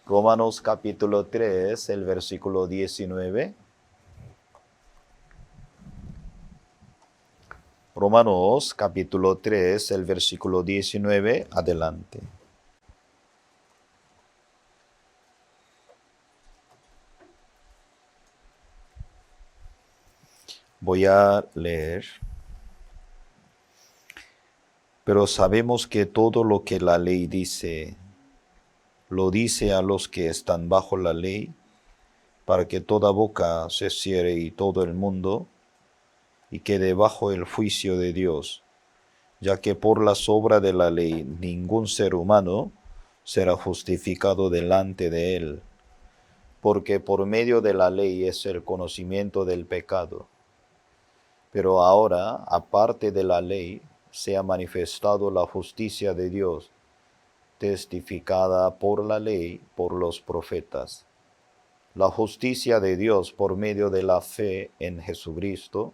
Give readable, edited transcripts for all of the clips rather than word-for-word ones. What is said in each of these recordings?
Romanos capítulo 3, el versículo 19. Romanos capítulo 3, el versículo 19, adelante. Voy a leer. Pero sabemos que todo lo que la ley dice, lo dice a los que están bajo la ley, para que toda boca se cierre y todo el mundo, y quede bajo el juicio de Dios, ya que por la obras de la ley ningún ser humano será justificado delante de él, porque por medio de la ley es el conocimiento del pecado. Pero ahora, aparte de la ley, se ha manifestado la justicia de Dios, testificada por la ley, por los profetas. La justicia de Dios por medio de la fe en Jesucristo,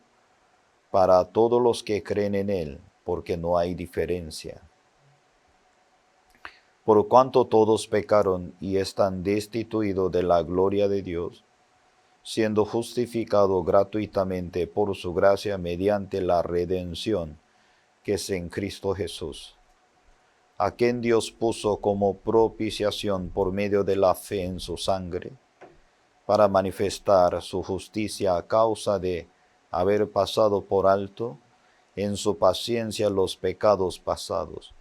para todos los que creen en Él, porque no hay diferencia. Por cuanto todos pecaron y están destituidos de la gloria de Dios, siendo justificados gratuitamente por su gracia mediante la redención que es en Cristo Jesús, a quien Dios puso como propiciación por medio de la fe en su sangre, para manifestar su justicia a causa de haber pasado por alto en su paciencia los pecados pasados,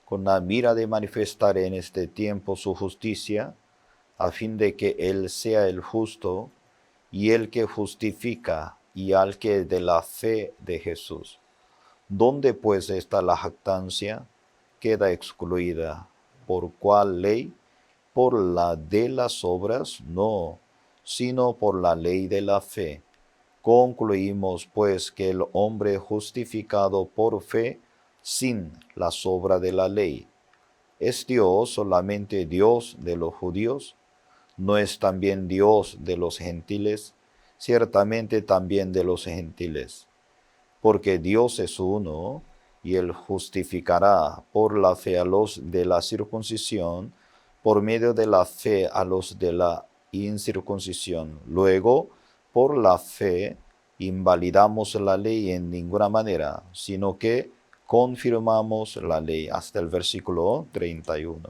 con la mira de manifestar en este tiempo su justicia, a fin de que Él sea el justo y el que justifica y al que de la fe de Jesús. ¿Dónde pues está la jactancia? Queda excluida. ¿Por cuál ley? ¿Por la de las obras? No, sino por la ley de la fe. Concluimos pues que el hombre justificado por fe sin la obra de la ley, ¿es Dios solamente Dios de los judíos? ¿No es también Dios de los gentiles? Ciertamente también de los gentiles. Porque Dios es uno, y Él justificará por la fe a los de la circuncisión, por medio de la fe a los de la incircuncisión. Luego, por la fe, invalidamos la ley en ninguna manera, sino que confirmamos la ley. Hasta el versículo 31.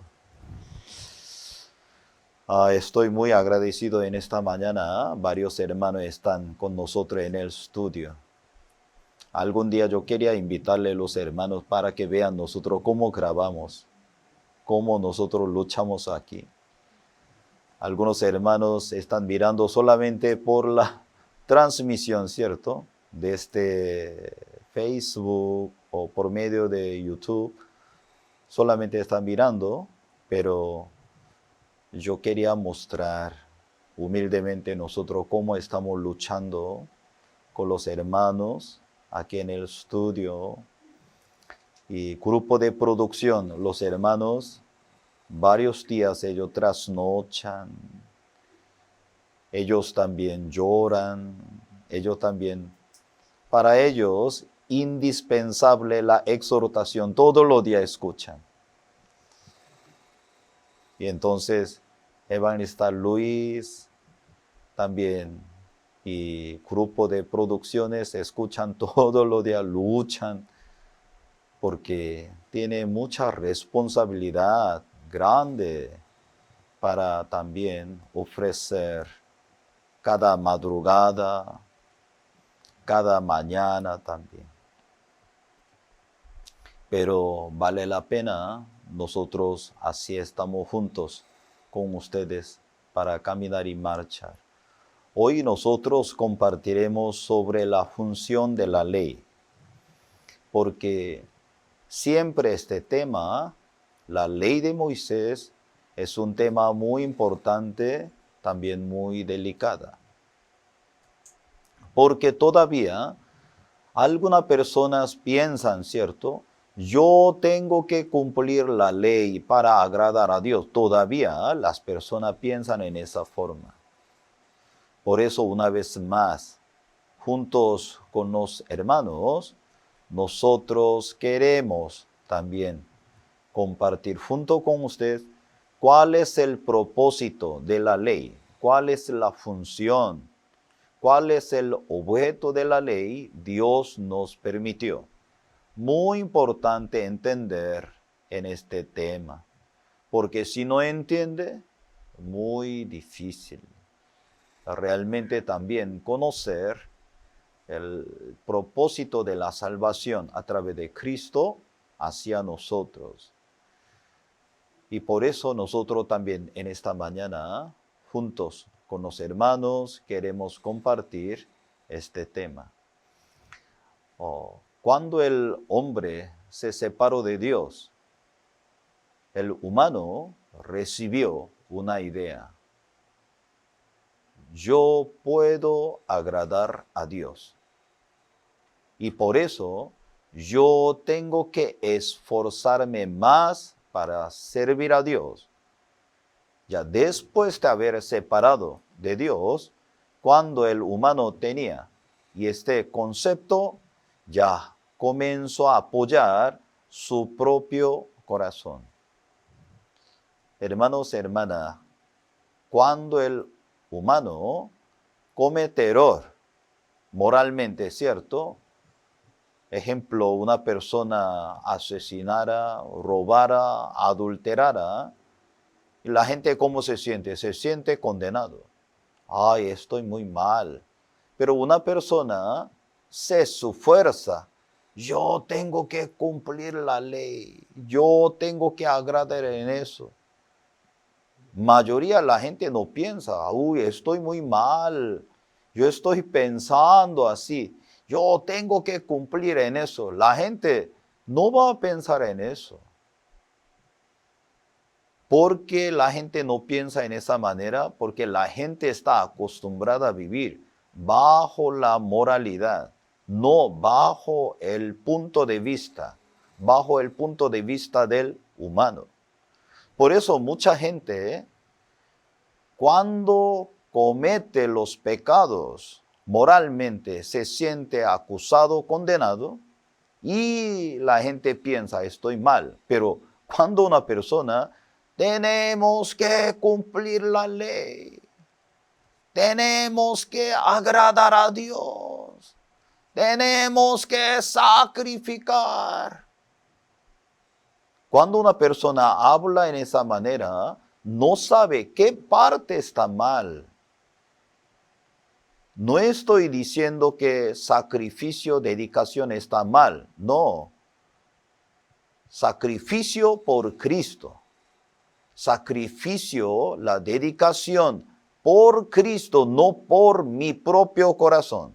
Estoy muy agradecido en esta mañana. Varios hermanos están con nosotros en el estudio. Algún día yo quería invitarle a los hermanos para que vean nosotros cómo grabamos, cómo nosotros luchamos aquí. Algunos hermanos están mirando solamente por la transmisión, ¿cierto? Desde Facebook o por medio de YouTube. Solamente están mirando, pero yo quería mostrar humildemente nosotros cómo estamos luchando con los hermanos aquí en el estudio y grupo de producción. Los hermanos, varios días ellos trasnochan, ellos también lloran, ellos también, para ellos, indispensable la exhortación, todos los días escuchan. Y entonces, Evangelista Luis también y grupo de producciones escuchan todos los días, luchan, porque tiene mucha responsabilidad grande para también ofrecer cada madrugada, cada mañana también. Pero vale la pena, nosotros así estamos juntos con ustedes para caminar y marchar. Hoy nosotros compartiremos sobre la función de la ley, porque siempre este tema, la ley de Moisés, es un tema muy importante, también muy delicada. Porque todavía algunas personas piensan, ¿cierto? Yo tengo que cumplir la ley para agradar a Dios. Todavía las personas piensan en esa forma. Por eso, una vez más, juntos con los hermanos, nosotros queremos también compartir junto con usted ¿Cuál es el propósito de la ley? ¿Cuál es la función? ¿Cuál es el objeto de la ley? Dios nos permitió. Muy importante entender en este tema, porque si no entiende, muy difícil realmente también conocer el propósito de la salvación a través de Cristo hacia nosotros. Y por eso nosotros también en esta mañana, juntos con los hermanos, queremos compartir este tema. Cuando el hombre se separó de Dios, el humano recibió una idea. Yo puedo agradar a Dios. Y por eso yo tengo que esforzarme más para servir a Dios. Ya después de haber separado de Dios, cuando el humano tenía y este concepto, ya comenzó a apoyar su propio corazón. Hermanos, hermanas, cuando el humano comete error moralmente, ¿cierto? Ejemplo, una persona asesinara, robara, adulterara, y la gente ¿cómo se siente? Se siente condenado. Ay, estoy muy mal. Pero una persona se esfuerza. Yo tengo que cumplir la ley. Yo tengo que agradar en eso. Mayoría de la gente no piensa, uy, estoy muy mal. Yo estoy pensando así. Yo tengo que cumplir en eso. La gente no va a pensar en eso. ¿Por qué la gente no piensa en esa manera? Porque la gente está acostumbrada a vivir bajo la moralidad, no bajo el punto de vista, bajo el punto de vista del humano. Por eso mucha gente, cuando comete los pecados, moralmente se siente acusado, condenado, y la gente piensa, estoy mal. Pero cuando una persona, tenemos que cumplir la ley, tenemos que agradar a Dios, tenemos que sacrificar. Cuando una persona habla en esa manera, no sabe qué parte está mal. No estoy diciendo que sacrificio, dedicación está mal, no. Sacrificio por Cristo. Sacrificio, la dedicación por Cristo, no por mi propio corazón.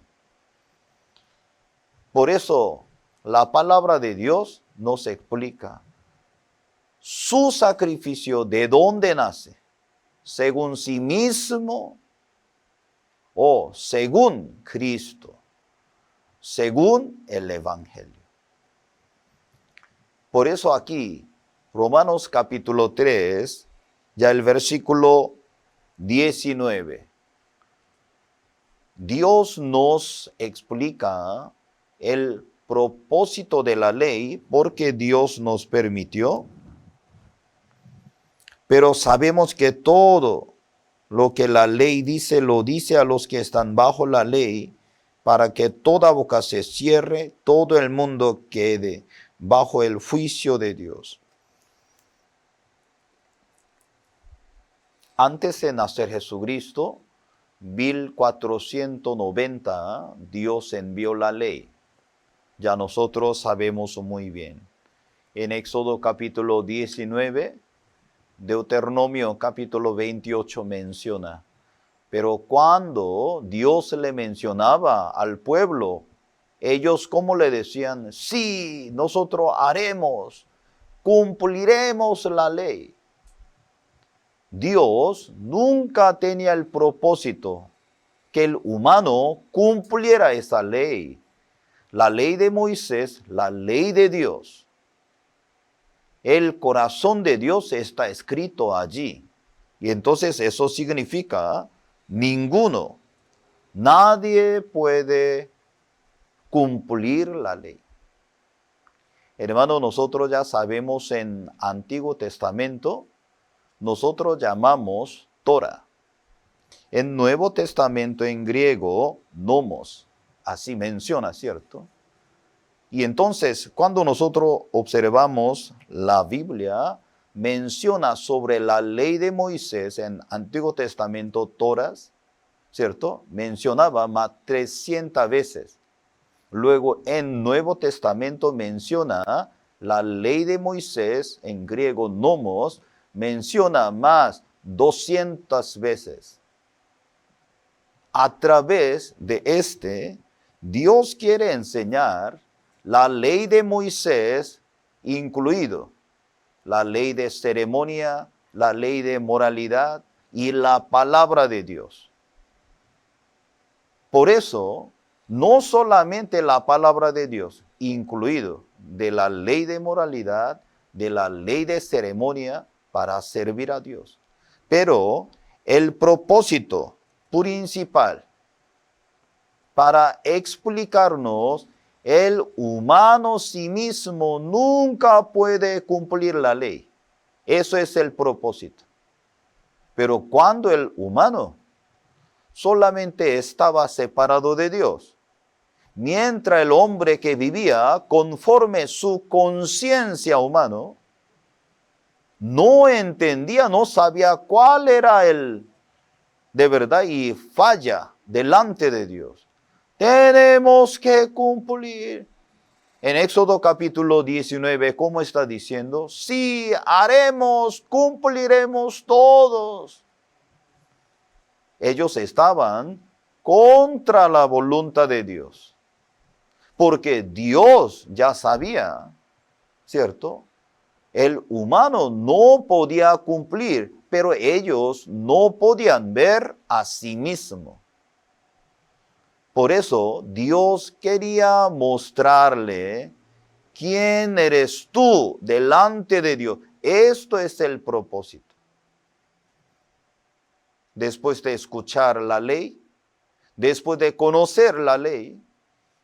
Por eso, la palabra de Dios nos explica. Su sacrificio, ¿de dónde nace? ¿Según sí mismo o según Cristo? Según el Evangelio. Por eso aquí, Romanos capítulo 3, ya el versículo 19. Dios nos explica el propósito de la ley porque Dios nos permitió. Pero sabemos que todo lo que la ley dice, lo dice a los que están bajo la ley, para que toda boca se cierre, todo el mundo quede bajo el juicio de Dios. Antes de nacer Jesucristo, 1490, Dios envió la ley. Ya nosotros sabemos muy bien. En Éxodo capítulo 19, Deuteronomio capítulo 28 menciona. Pero cuando Dios le mencionaba al pueblo, ellos ¿cómo le decían? Sí, nosotros haremos, cumpliremos la ley. Dios nunca tenía el propósito que el humano cumpliera esa ley. La ley de Moisés, la ley de Dios. El corazón de Dios está escrito allí. Y entonces eso significa ninguno, nadie puede cumplir la ley. Hermano, nosotros ya sabemos en Antiguo Testamento, nosotros llamamos Torah. En Nuevo Testamento en griego, nomos, así menciona, ¿cierto? Y entonces, cuando nosotros observamos la Biblia, menciona sobre la ley de Moisés en Antiguo Testamento, Toras, ¿cierto? Mencionaba más 300 veces. Luego, en Nuevo Testamento menciona la ley de Moisés, en griego, nomos, menciona más 200 veces. A través de Dios quiere enseñar la ley de Moisés, incluido la ley de ceremonia, la ley de moralidad y la palabra de Dios. Por eso, no solamente la palabra de Dios, incluido de la ley de moralidad, de la ley de ceremonia para servir a Dios, pero el propósito principal para explicarnos el humano sí mismo nunca puede cumplir la ley. Eso es el propósito. Pero cuando el humano solamente estaba separado de Dios, mientras el hombre que vivía conforme su conciencia humana, no entendía, no sabía cuál era el de verdad y falla delante de Dios. Tenemos que cumplir. En Éxodo capítulo 19, ¿cómo está diciendo? Sí, haremos, cumpliremos todos. Ellos estaban contra la voluntad de Dios. Porque Dios ya sabía, ¿cierto? El humano no podía cumplir, pero ellos no podían ver a sí mismos. Por eso Dios quería mostrarle quién eres tú delante de Dios. Esto es el propósito. Después de escuchar la ley, después de conocer la ley,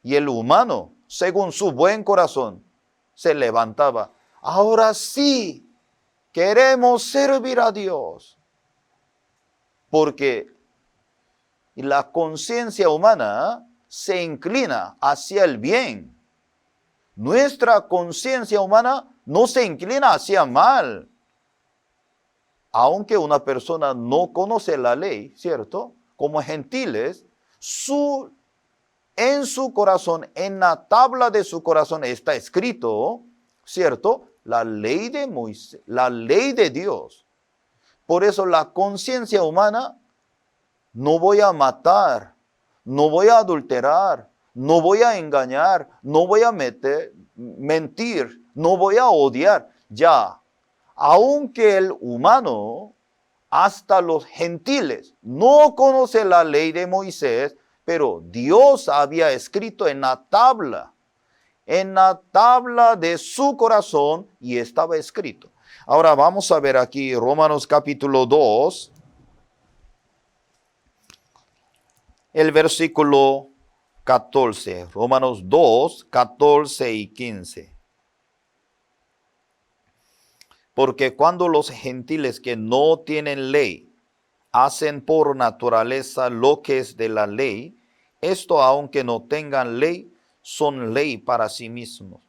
y el humano, según su buen corazón, se levantaba. Ahora sí, queremos servir a Dios. Porque la conciencia humana se inclina hacia el bien. Nuestra conciencia humana no se inclina hacia mal. Aunque una persona no conoce la ley, ¿cierto? Como gentiles, en su corazón, en la tabla de su corazón está escrito, ¿cierto? La ley de Moisés, la ley de Dios. Por eso la conciencia humana, no voy a matar, no voy a adulterar, no voy a engañar, no voy a mentir, no voy a odiar. Ya, aunque el humano, hasta los gentiles, no conoce la ley de Moisés, pero Dios había escrito en la tabla de su corazón y estaba escrito. Ahora vamos a ver aquí Romanos capítulo 2, el versículo 14. Romanos 2, 14 y 15. Porque cuando los gentiles que no tienen ley hacen por naturaleza lo que es de la ley, esto aunque no tengan ley, son ley para sí mismos,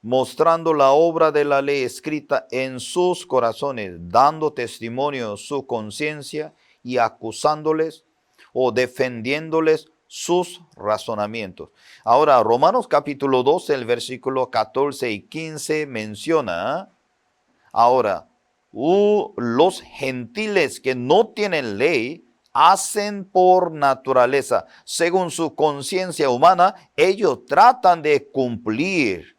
mostrando la obra de la ley escrita en sus corazones, dando testimonio su conciencia y acusándoles o defendiéndoles sus razonamientos. Ahora, Romanos capítulo 12, el versículo 14 y 15 menciona, ahora, los gentiles que no tienen ley hacen por naturaleza, según su conciencia humana, ellos tratan de cumplir.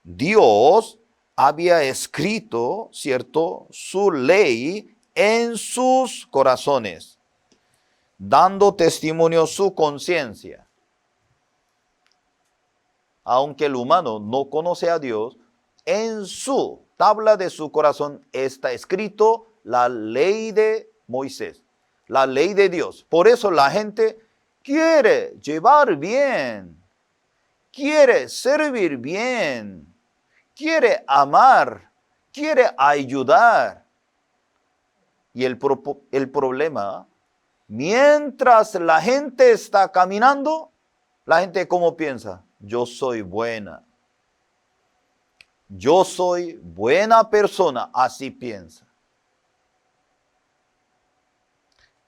Dios había escrito, ¿cierto?, su ley en sus corazones, dando testimonio su conciencia. Aunque el humano no conoce a Dios, en su tabla de su corazón está escrito la ley de Moisés, la ley de Dios. Por eso la gente quiere llevar bien, quiere servir bien, quiere amar, quiere ayudar. Y el problema, mientras la gente está caminando, la gente ¿cómo piensa? Yo soy buena. Yo soy buena persona, así piensa.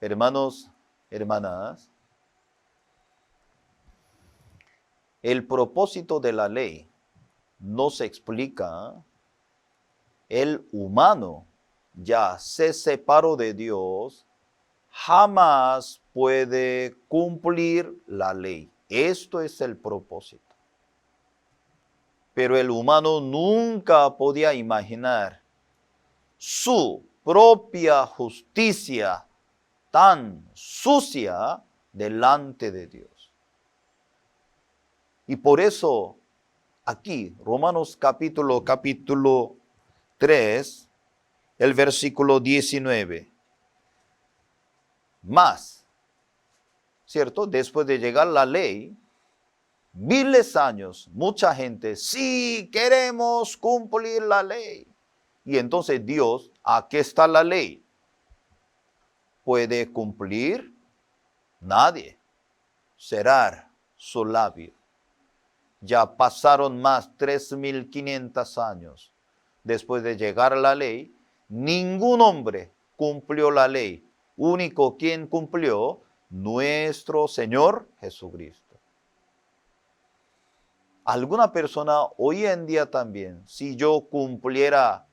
Hermanos, hermanas, el propósito de la ley nos explica, el humano ya se separó de Dios, jamás puede cumplir la ley. Esto es el propósito. Pero el humano nunca podía imaginar su propia justicia tan sucia delante de Dios. Y por eso aquí, Romanos capítulo 3, el versículo 19. Más, ¿cierto? Después de llegar la ley, miles de años, mucha gente, sí, queremos cumplir la ley. Y entonces Dios, aquí está la ley. ¿Puede cumplir? Nadie. Cerrar su labio. Ya pasaron más 3.500 años. Después de llegar a la ley, ningún hombre cumplió la ley. Único quien cumplió, nuestro Señor Jesucristo. Alguna persona hoy en día también, si yo cumpliera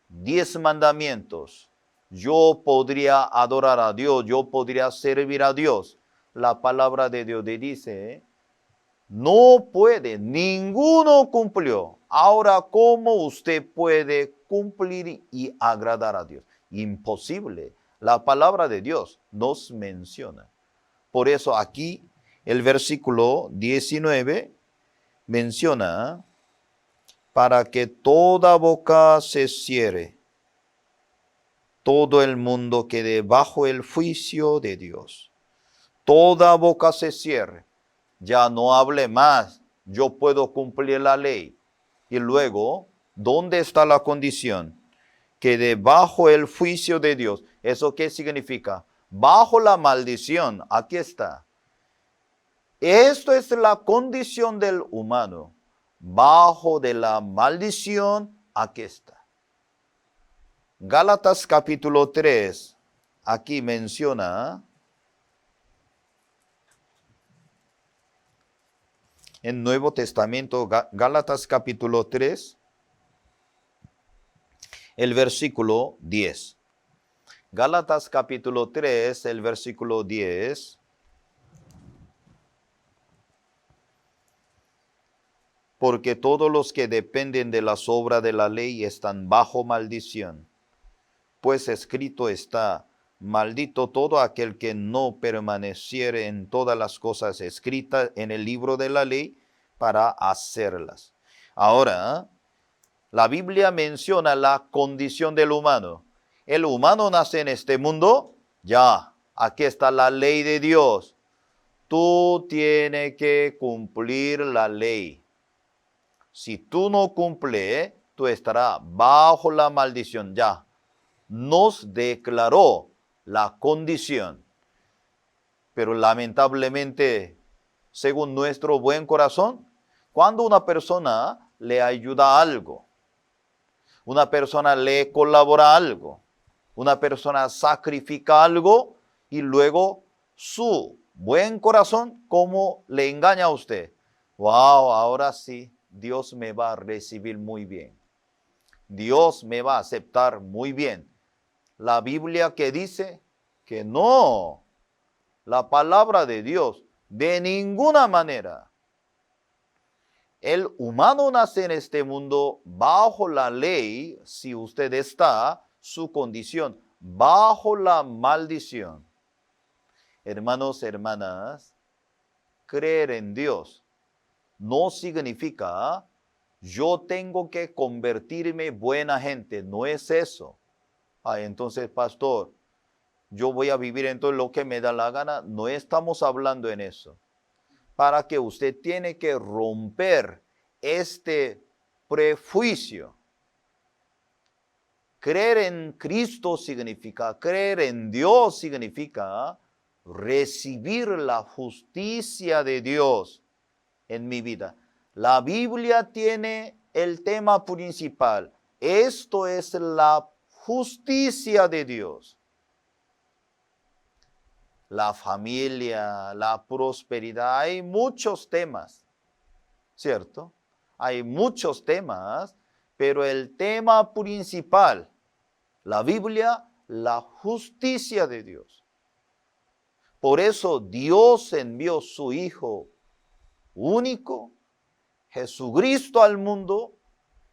10 mandamientos, yo podría adorar a Dios, yo podría servir a Dios. La palabra de Dios dice, no puede, ninguno cumplió. Ahora, ¿cómo usted puede cumplir y agradar a Dios? Imposible. La palabra de Dios nos menciona. Por eso aquí el versículo 19 menciona, para que toda boca se cierre, todo el mundo quede bajo el juicio de Dios. Toda boca se cierre. Ya no hable más, yo puedo cumplir la ley. Y luego, ¿dónde está la condición? Que bajo el juicio de Dios. ¿Eso qué significa? Bajo la maldición, aquí está. Esto es la condición del humano. Bajo de la maldición, aquí está. Gálatas capítulo 3, aquí menciona, en Nuevo Testamento, Gálatas capítulo 3, el versículo 10. Gálatas capítulo 3, el versículo 10. Porque todos los que dependen de las obras de la ley están bajo maldición. Pues escrito está, maldito todo aquel que no permaneciere en todas las cosas escritas en el libro de la ley para hacerlas. Ahora, la Biblia menciona la condición del humano. El humano nace en este mundo, ya, aquí está la ley de Dios. Tú tienes que cumplir la ley. Si tú no cumples, tú estarás bajo la maldición, ya. Nos declaró la condición. Pero lamentablemente, según nuestro buen corazón, cuando una persona le ayuda a algo, una persona le colabora algo, una persona sacrifica algo y luego su buen corazón, ¿cómo le engaña a usted? Wow, ahora sí, Dios me va a recibir muy bien. Dios me va a aceptar muy bien. La Biblia que dice que no, la palabra de Dios, de ninguna manera. El humano nace en este mundo bajo la ley, si usted está, su condición, bajo la maldición. Hermanos, hermanas, creer en Dios no significa yo tengo que convertirme buena gente, no es eso. Entonces, pastor, yo voy a vivir en todo lo que me da la gana. No estamos hablando en eso. Para que usted tiene que romper este prejuicio Creer en Cristo significa, creer en Dios significa recibir la justicia de Dios en mi vida. La Biblia tiene el tema principal. Esto es la justicia de Dios. La familia, la prosperidad, hay muchos temas, ¿cierto? Hay muchos temas, pero el tema principal, la Biblia, la justicia de Dios. Por eso Dios envió su Hijo único, Jesucristo, al mundo.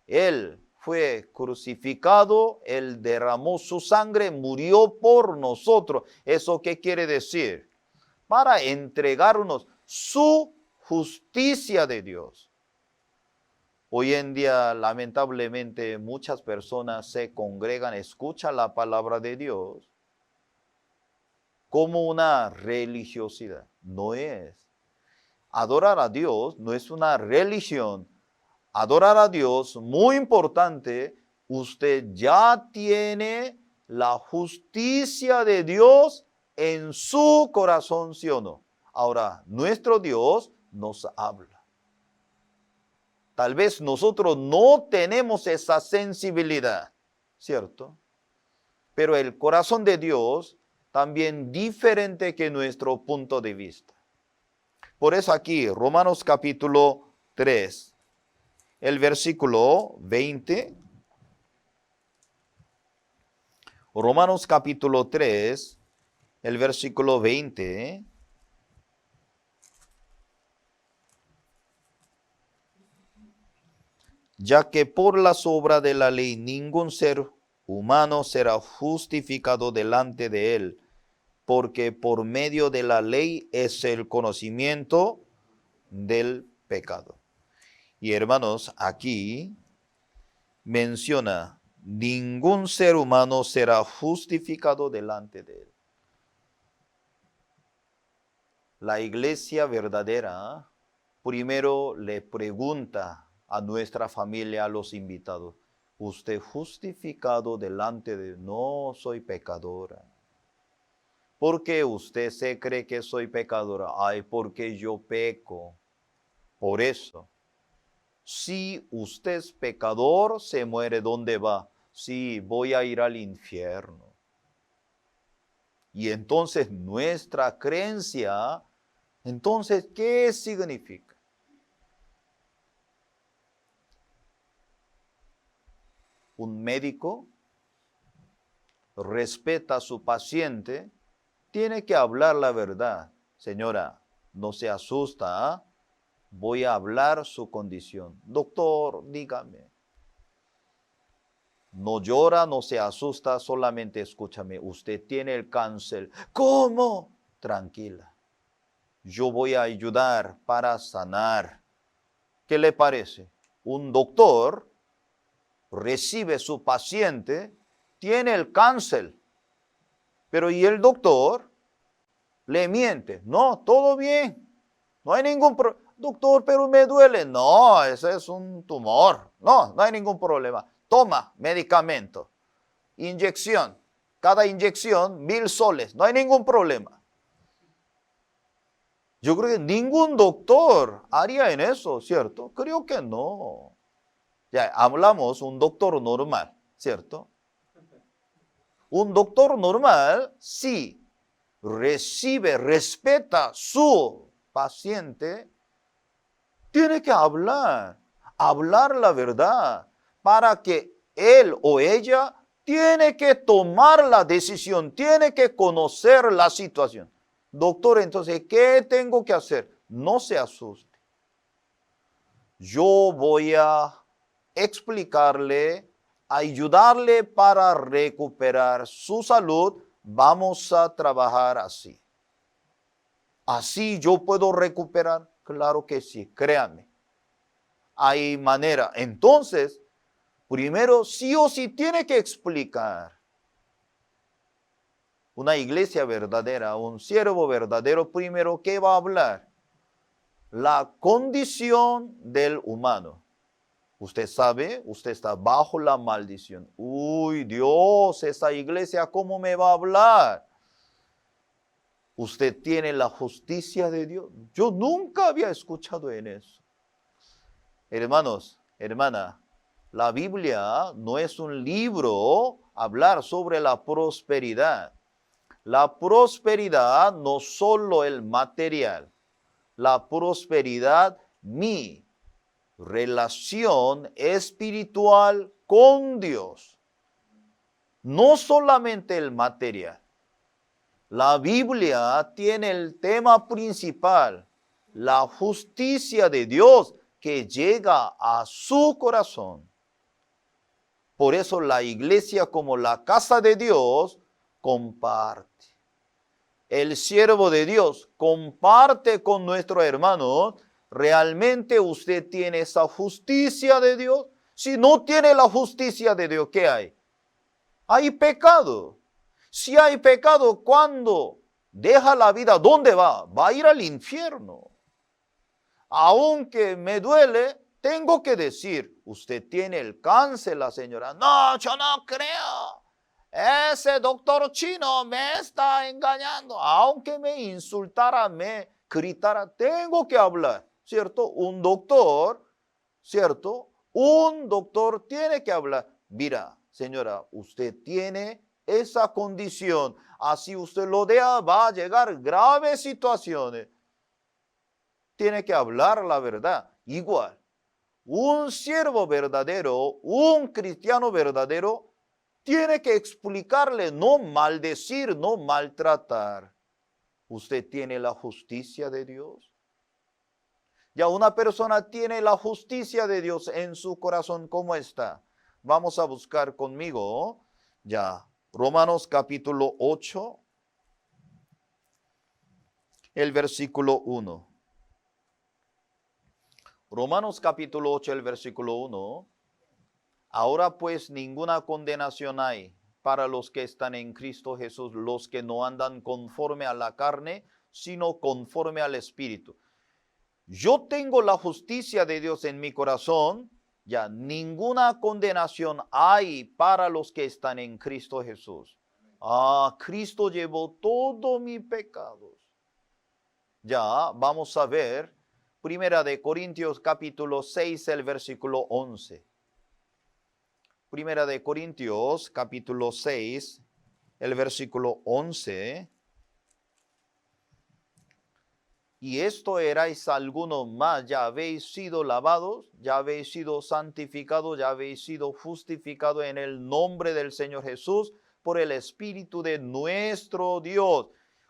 Él fue crucificado, Él derramó su sangre, murió por nosotros. ¿Eso qué quiere decir? Para entregarnos su justicia de Dios. Hoy en día, lamentablemente, muchas personas se congregan, escuchan la palabra de Dios como una religiosidad. No es. Adorar a Dios no es una religión. Adorar a Dios, muy importante, usted ya tiene la justicia de Dios en su corazón, ¿sí o no? Ahora, nuestro Dios nos habla. Tal vez nosotros no tenemos esa sensibilidad, ¿cierto? Pero el corazón de Dios también diferente que nuestro punto de vista. Por eso aquí, Romanos capítulo 3. El versículo 20, Romanos capítulo 3, el versículo 20, ya que por las obras de la ley ningún ser humano será justificado delante de él, porque por medio de la ley es el conocimiento del pecado. Y hermanos, aquí menciona, ningún ser humano será justificado delante de él. La iglesia verdadera primero le pregunta a nuestra familia, a los invitados, ¿usted justificado delante de él? No, soy pecadora. ¿Por qué usted se cree que soy pecadora? Ay, porque yo peco. Por eso. Si usted es pecador, se muere, ¿dónde va? Sí, voy a ir al infierno. Y entonces nuestra creencia, entonces, ¿qué significa? Un médico respeta a su paciente, tiene que hablar la verdad. Señora, no se asusta, ¿eh? Voy a hablar su condición. Doctor, dígame. No llora, no se asusta, solamente escúchame. Usted tiene el cáncer. ¿Cómo? Tranquila. Yo voy a ayudar para sanar. ¿Qué le parece? Un doctor recibe su paciente, tiene el cáncer. Pero ¿y el doctor? Le miente. No, todo bien. No hay ningún problema. Doctor, pero me duele. No, ese es un tumor. No, no hay ningún problema. Toma medicamento. Inyección. Cada inyección, 1,000 soles. No hay ningún problema. Yo creo que ningún doctor haría en eso, ¿cierto? Creo que no. Ya hablamos un doctor normal, ¿cierto? Un doctor normal, sí, recibe, respeta su paciente, tiene que hablar la verdad, para que él o ella tiene que tomar la decisión, tiene que conocer la situación. Doctor, entonces, ¿qué tengo que hacer? No se asuste. Yo voy a explicarle, ayudarle para recuperar su salud. Vamos a trabajar así. ¿Así yo puedo recuperar? Claro que sí, créanme. Hay manera. Entonces, primero sí o sí tiene que explicar. Una iglesia verdadera, un siervo verdadero, primero, ¿qué va a hablar? La condición del humano. Usted sabe, usted está bajo la maldición. Uy, Dios, esa iglesia, ¿cómo me va a hablar? Usted tiene la justicia de Dios. Yo nunca había escuchado en eso. Hermanos, hermana, la Biblia no es un libro hablar sobre la prosperidad. La prosperidad no solo el material. La prosperidad, mi relación espiritual con Dios. No solamente el material. La Biblia tiene el tema principal, la justicia de Dios que llega a su corazón. Por eso la iglesia como la casa de Dios comparte. El siervo de Dios comparte con nuestro hermano. ¿Realmente usted tiene esa justicia de Dios? Si no tiene la justicia de Dios, ¿qué hay? Hay pecado. Si hay pecado, ¿cuándo deja la vida? ¿Dónde va? Va a ir al infierno. Aunque me duele, tengo que decir, usted tiene el cáncer, la señora. No, yo no creo. Ese doctor chino me está engañando. Aunque me insultara, me gritara, tengo que hablar, ¿cierto? Un doctor, ¿cierto? Un doctor tiene que hablar. Mira, señora, usted tiene esa condición. Así usted lo deja, va a llegar graves situaciones. Tiene que hablar la verdad. Igual, un siervo verdadero, un cristiano verdadero, tiene que explicarle, no maldecir, no maltratar. ¿Usted tiene la justicia de Dios? Ya una persona tiene la justicia de Dios en su corazón, ¿cómo está? Vamos a buscar conmigo, ya, Romanos capítulo 8, el versículo 1. Romanos capítulo 8, el versículo 1. Ahora pues ninguna condenación hay para los que están en Cristo Jesús, los que no andan conforme a la carne, sino conforme al Espíritu. Yo tengo la justicia de Dios en mi corazón, ya ninguna condenación hay para los que están en Cristo Jesús. Cristo llevó todos mis pecados. Ya vamos a ver, Primera de Corintios capítulo 6, el versículo 11. Primera de Corintios capítulo 6, el versículo 11. Y esto erais algunos más, ya habéis sido lavados, ya habéis sido santificados, ya habéis sido justificados en el nombre del Señor Jesús por el Espíritu de nuestro Dios.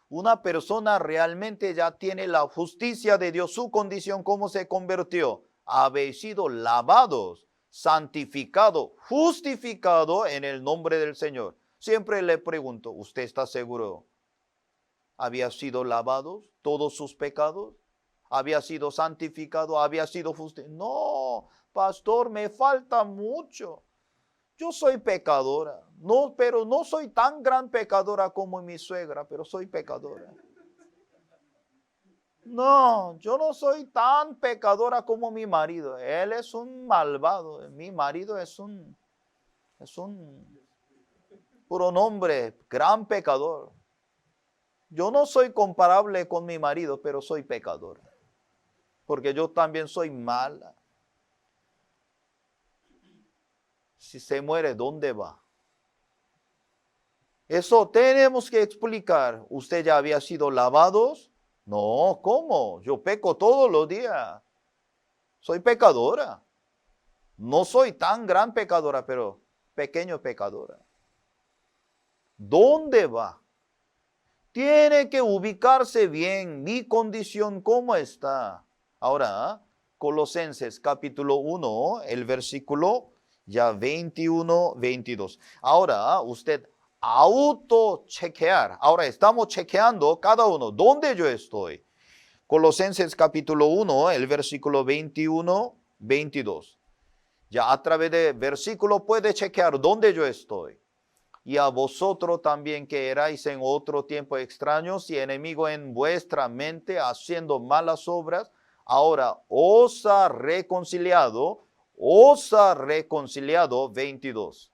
Una persona realmente ya tiene la justicia de Dios. Su condición, ¿cómo se convirtió? Habéis sido lavados, santificados, justificados en el nombre del Señor. Siempre le pregunto, ¿usted está seguro? ¿Había sido lavados todos sus pecados? ¿Había sido santificado? ¿Había sido justificado? No, pastor, me falta mucho. Yo soy pecadora, no, pero no soy tan gran pecadora como mi suegra, pero soy pecadora. No, yo no soy tan pecadora como mi marido. Él es un malvado. Mi marido es un pronombre, gran pecador. Yo no soy comparable con mi marido, pero soy pecadora. Porque yo también soy mala. Si se muere, ¿dónde va? Eso tenemos que explicar. ¿Usted ya había sido lavados? No, ¿cómo? Yo peco todos los días. Soy pecadora. No soy tan gran pecadora, pero pequeño pecadora. ¿Dónde va? Tiene que ubicarse bien. Mi condición, ¿cómo está? Ahora, Colosenses capítulo 1, el versículo ya 21, 22. Ahora, usted autochequear. Ahora estamos chequeando cada uno. ¿Dónde yo estoy? Colosenses capítulo 1, el versículo 21, 22. Ya a través de versículo puede chequear dónde yo estoy. Y a vosotros también que erais en otro tiempo extraños y enemigos en vuestra mente, haciendo malas obras, ahora os ha reconciliado, os ha reconciliado, 22,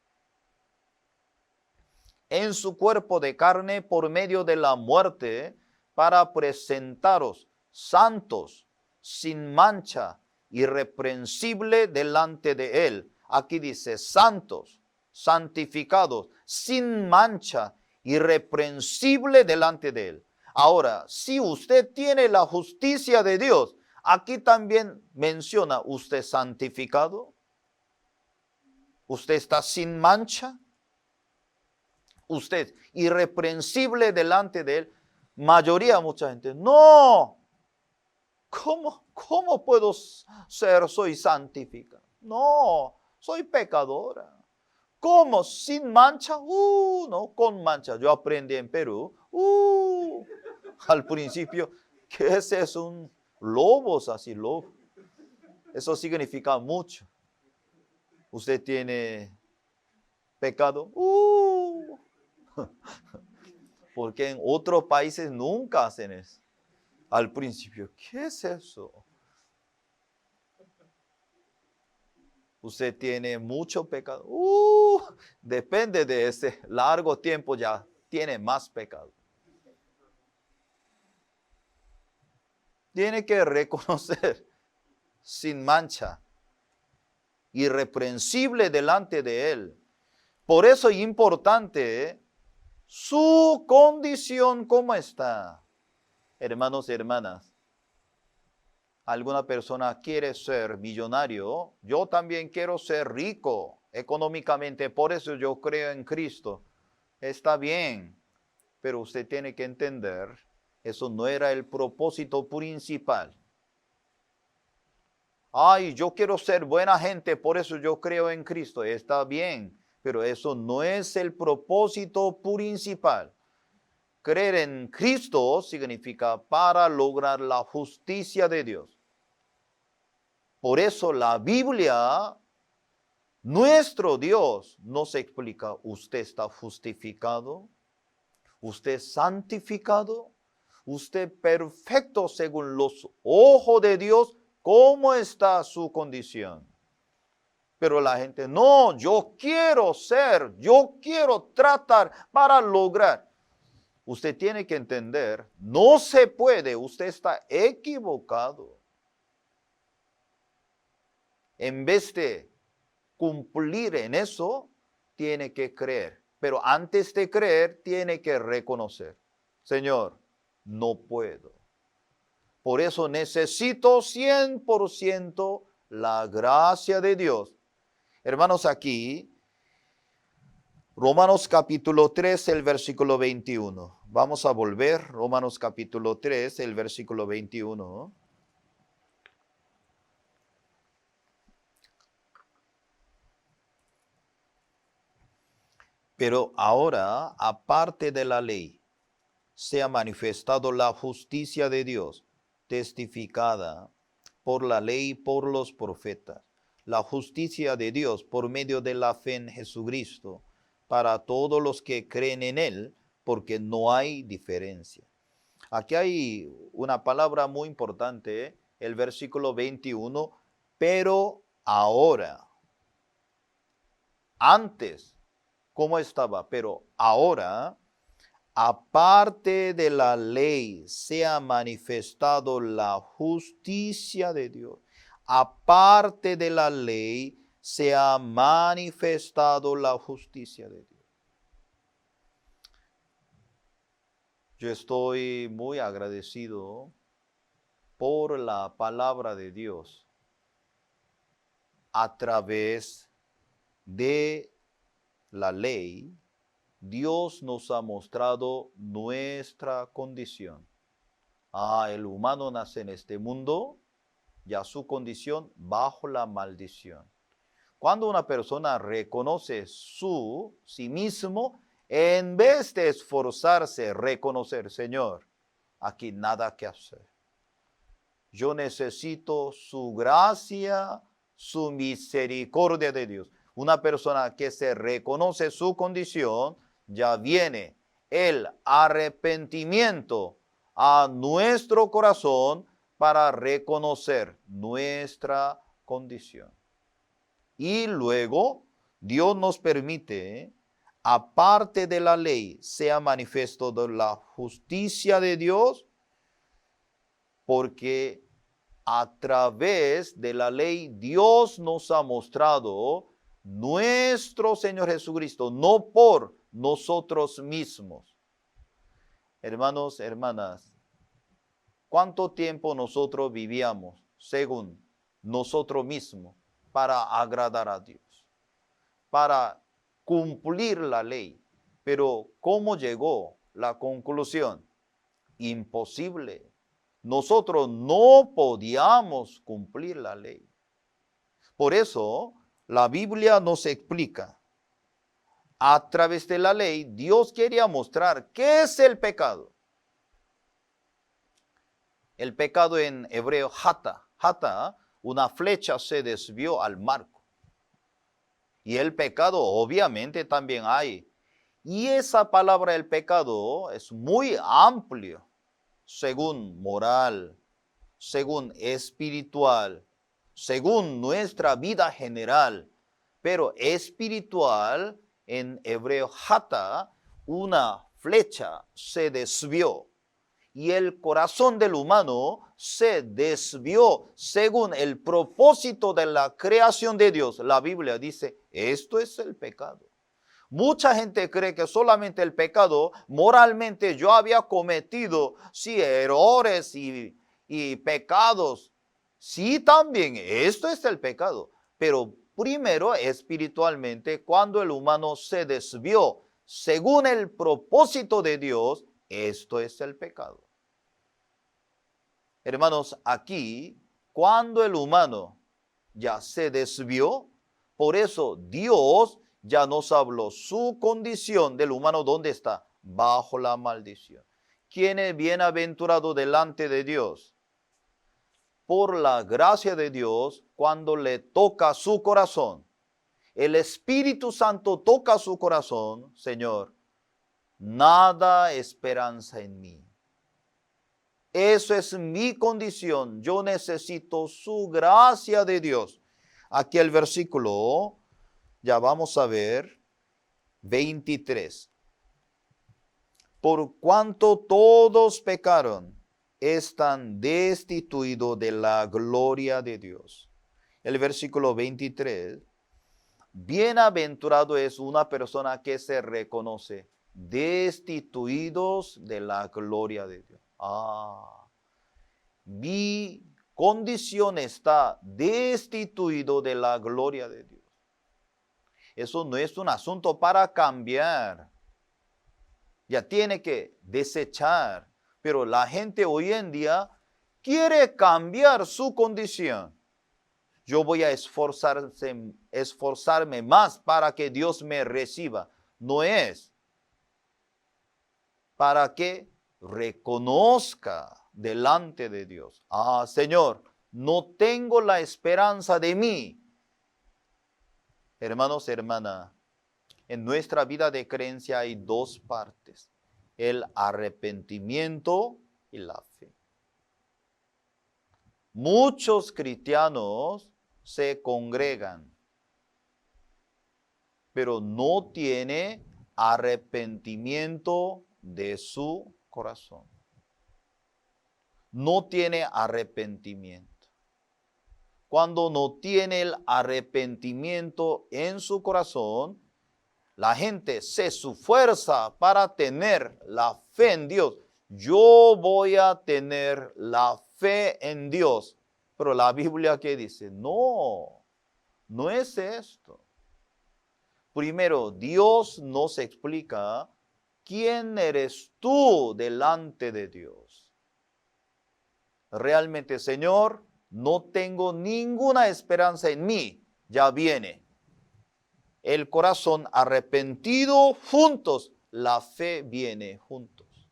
en su cuerpo de carne por medio de la muerte, para presentaros santos, sin mancha, irreprensible delante de él. Aquí dice santos, santificados, sin mancha, irreprensible delante de él. Ahora, si usted tiene la justicia de Dios, aquí también menciona usted santificado. Usted está sin mancha. Usted irreprensible delante de él. Mayoría, mucha gente, no. ¿Cómo puedo ser? Soy santificado. No, soy pecadora. ¿Cómo? ¿Sin mancha? No, con mancha. Yo aprendí en Perú. Al principio, ¿qué es eso? Un lobos así, lobo. Eso significa mucho. ¿Usted tiene pecado? Porque en otros países nunca hacen eso. Al principio, ¿qué es eso? Usted tiene mucho pecado. Depende de ese largo tiempo, ya tiene más pecado. Tiene que reconocer sin mancha, irreprensible delante de él. Por eso es importante su condición, ¿cómo está? Hermanos y hermanas, alguna persona quiere ser millonario, yo también quiero ser rico económicamente, por eso yo creo en Cristo. Está bien, pero usted tiene que entender, eso no era el propósito principal. Ay, yo quiero ser buena gente, por eso yo creo en Cristo. Está bien, pero eso no es el propósito principal. Creer en Cristo significa para lograr la justicia de Dios. Por eso la Biblia, nuestro Dios, nos explica, usted está justificado, usted santificado, usted perfecto según los ojos de Dios, ¿cómo está su condición? Pero la gente, no, yo quiero ser, yo quiero tratar para lograr. Usted tiene que entender, no se puede, usted está equivocado. En vez de cumplir en eso, tiene que creer. Pero antes de creer, tiene que reconocer, Señor, no puedo. Por eso necesito 100% la gracia de Dios. Hermanos, aquí, Romanos capítulo 3, el versículo 21. Vamos a volver, Romanos capítulo 3, el versículo 21. Pero ahora, aparte de la ley, se ha manifestado la justicia de Dios, testificada por la ley y por los profetas. La justicia de Dios por medio de la fe en Jesucristo, para todos los que creen en Él, porque no hay diferencia. Aquí hay una palabra muy importante, el versículo 21, pero ahora, antes, ¿cómo estaba? Pero ahora, aparte de la ley, se ha manifestado la justicia de Dios. Aparte de la ley, se ha manifestado la justicia de Dios. Yo estoy muy agradecido por la palabra de Dios a través de la ley. Dios nos ha mostrado nuestra condición. El humano nace en este mundo, ya su condición bajo la maldición. Cuando una persona reconoce sí mismo, en vez de esforzarse, reconocer, Señor, aquí nada que hacer. Yo necesito su gracia, su misericordia de Dios. Una persona que se reconoce su condición, ya viene el arrepentimiento a nuestro corazón para reconocer nuestra condición. Y luego Dios nos permite, aparte de la ley, sea manifiesto de la justicia de Dios, porque a través de la ley Dios nos ha mostrado nuestro Señor Jesucristo, no por nosotros mismos. Hermanos, hermanas, ¿cuánto tiempo nosotros vivíamos según nosotros mismos para agradar a Dios, para cumplir la ley? Pero ¿cómo llegó la conclusión? Imposible. Nosotros no podíamos cumplir la ley. Por eso la Biblia nos explica, a través de la ley, Dios quería mostrar qué es el pecado. El pecado en hebreo, hata, una flecha se desvió al marco. Y el pecado obviamente también hay. Y esa palabra, el pecado, es muy amplio, según moral, según espiritual, según nuestra vida general. Pero espiritual, en hebreo, hata, una flecha se desvió. Y el corazón del humano se desvió según el propósito de la creación de Dios. La Biblia dice, esto es el pecado. Mucha gente cree que solamente el pecado, moralmente yo había cometido, sí, errores y pecados. Sí, también, esto es el pecado. Pero primero, espiritualmente, cuando el humano se desvió según el propósito de Dios, esto es el pecado. Hermanos, aquí, cuando el humano ya se desvió, por eso Dios ya nos habló su condición del humano, ¿dónde está? Bajo la maldición. ¿Quién es bienaventurado delante de Dios? Por la gracia de Dios, cuando le toca su corazón, el Espíritu Santo toca su corazón, Señor, nada esperanza en mí. Eso es mi condición. Yo necesito su gracia de Dios. Aquí el versículo, ya vamos a ver, 23. Por cuanto todos pecaron, están destituidos de la gloria de Dios. El versículo 23. Bienaventurado es una persona que se reconoce destituidos de la gloria de Dios. Mi condición está destituido de la gloria de Dios. Eso no es un asunto para cambiar. Ya tiene que desechar. Pero la gente hoy en día quiere cambiar su condición. Yo voy a esforzarme más para que Dios me reciba. No es para que reconozca delante de Dios. Señor, no tengo la esperanza de mí. Hermanos, hermanas, en nuestra vida de creencia hay dos partes: el arrepentimiento y la fe. Muchos cristianos se congregan, pero no tienen arrepentimiento de su corazón. No tiene arrepentimiento. Cuando no tiene el arrepentimiento en su corazón, la gente se esfuerza para tener la fe en Dios. Yo voy a tener la fe en Dios. Pero la Biblia, ¿qué dice? No, no es esto. Primero, Dios nos explica quién eres tú delante de Dios. Realmente, Señor, no tengo ninguna esperanza en mí. Ya viene el corazón arrepentido juntos. La fe viene juntos.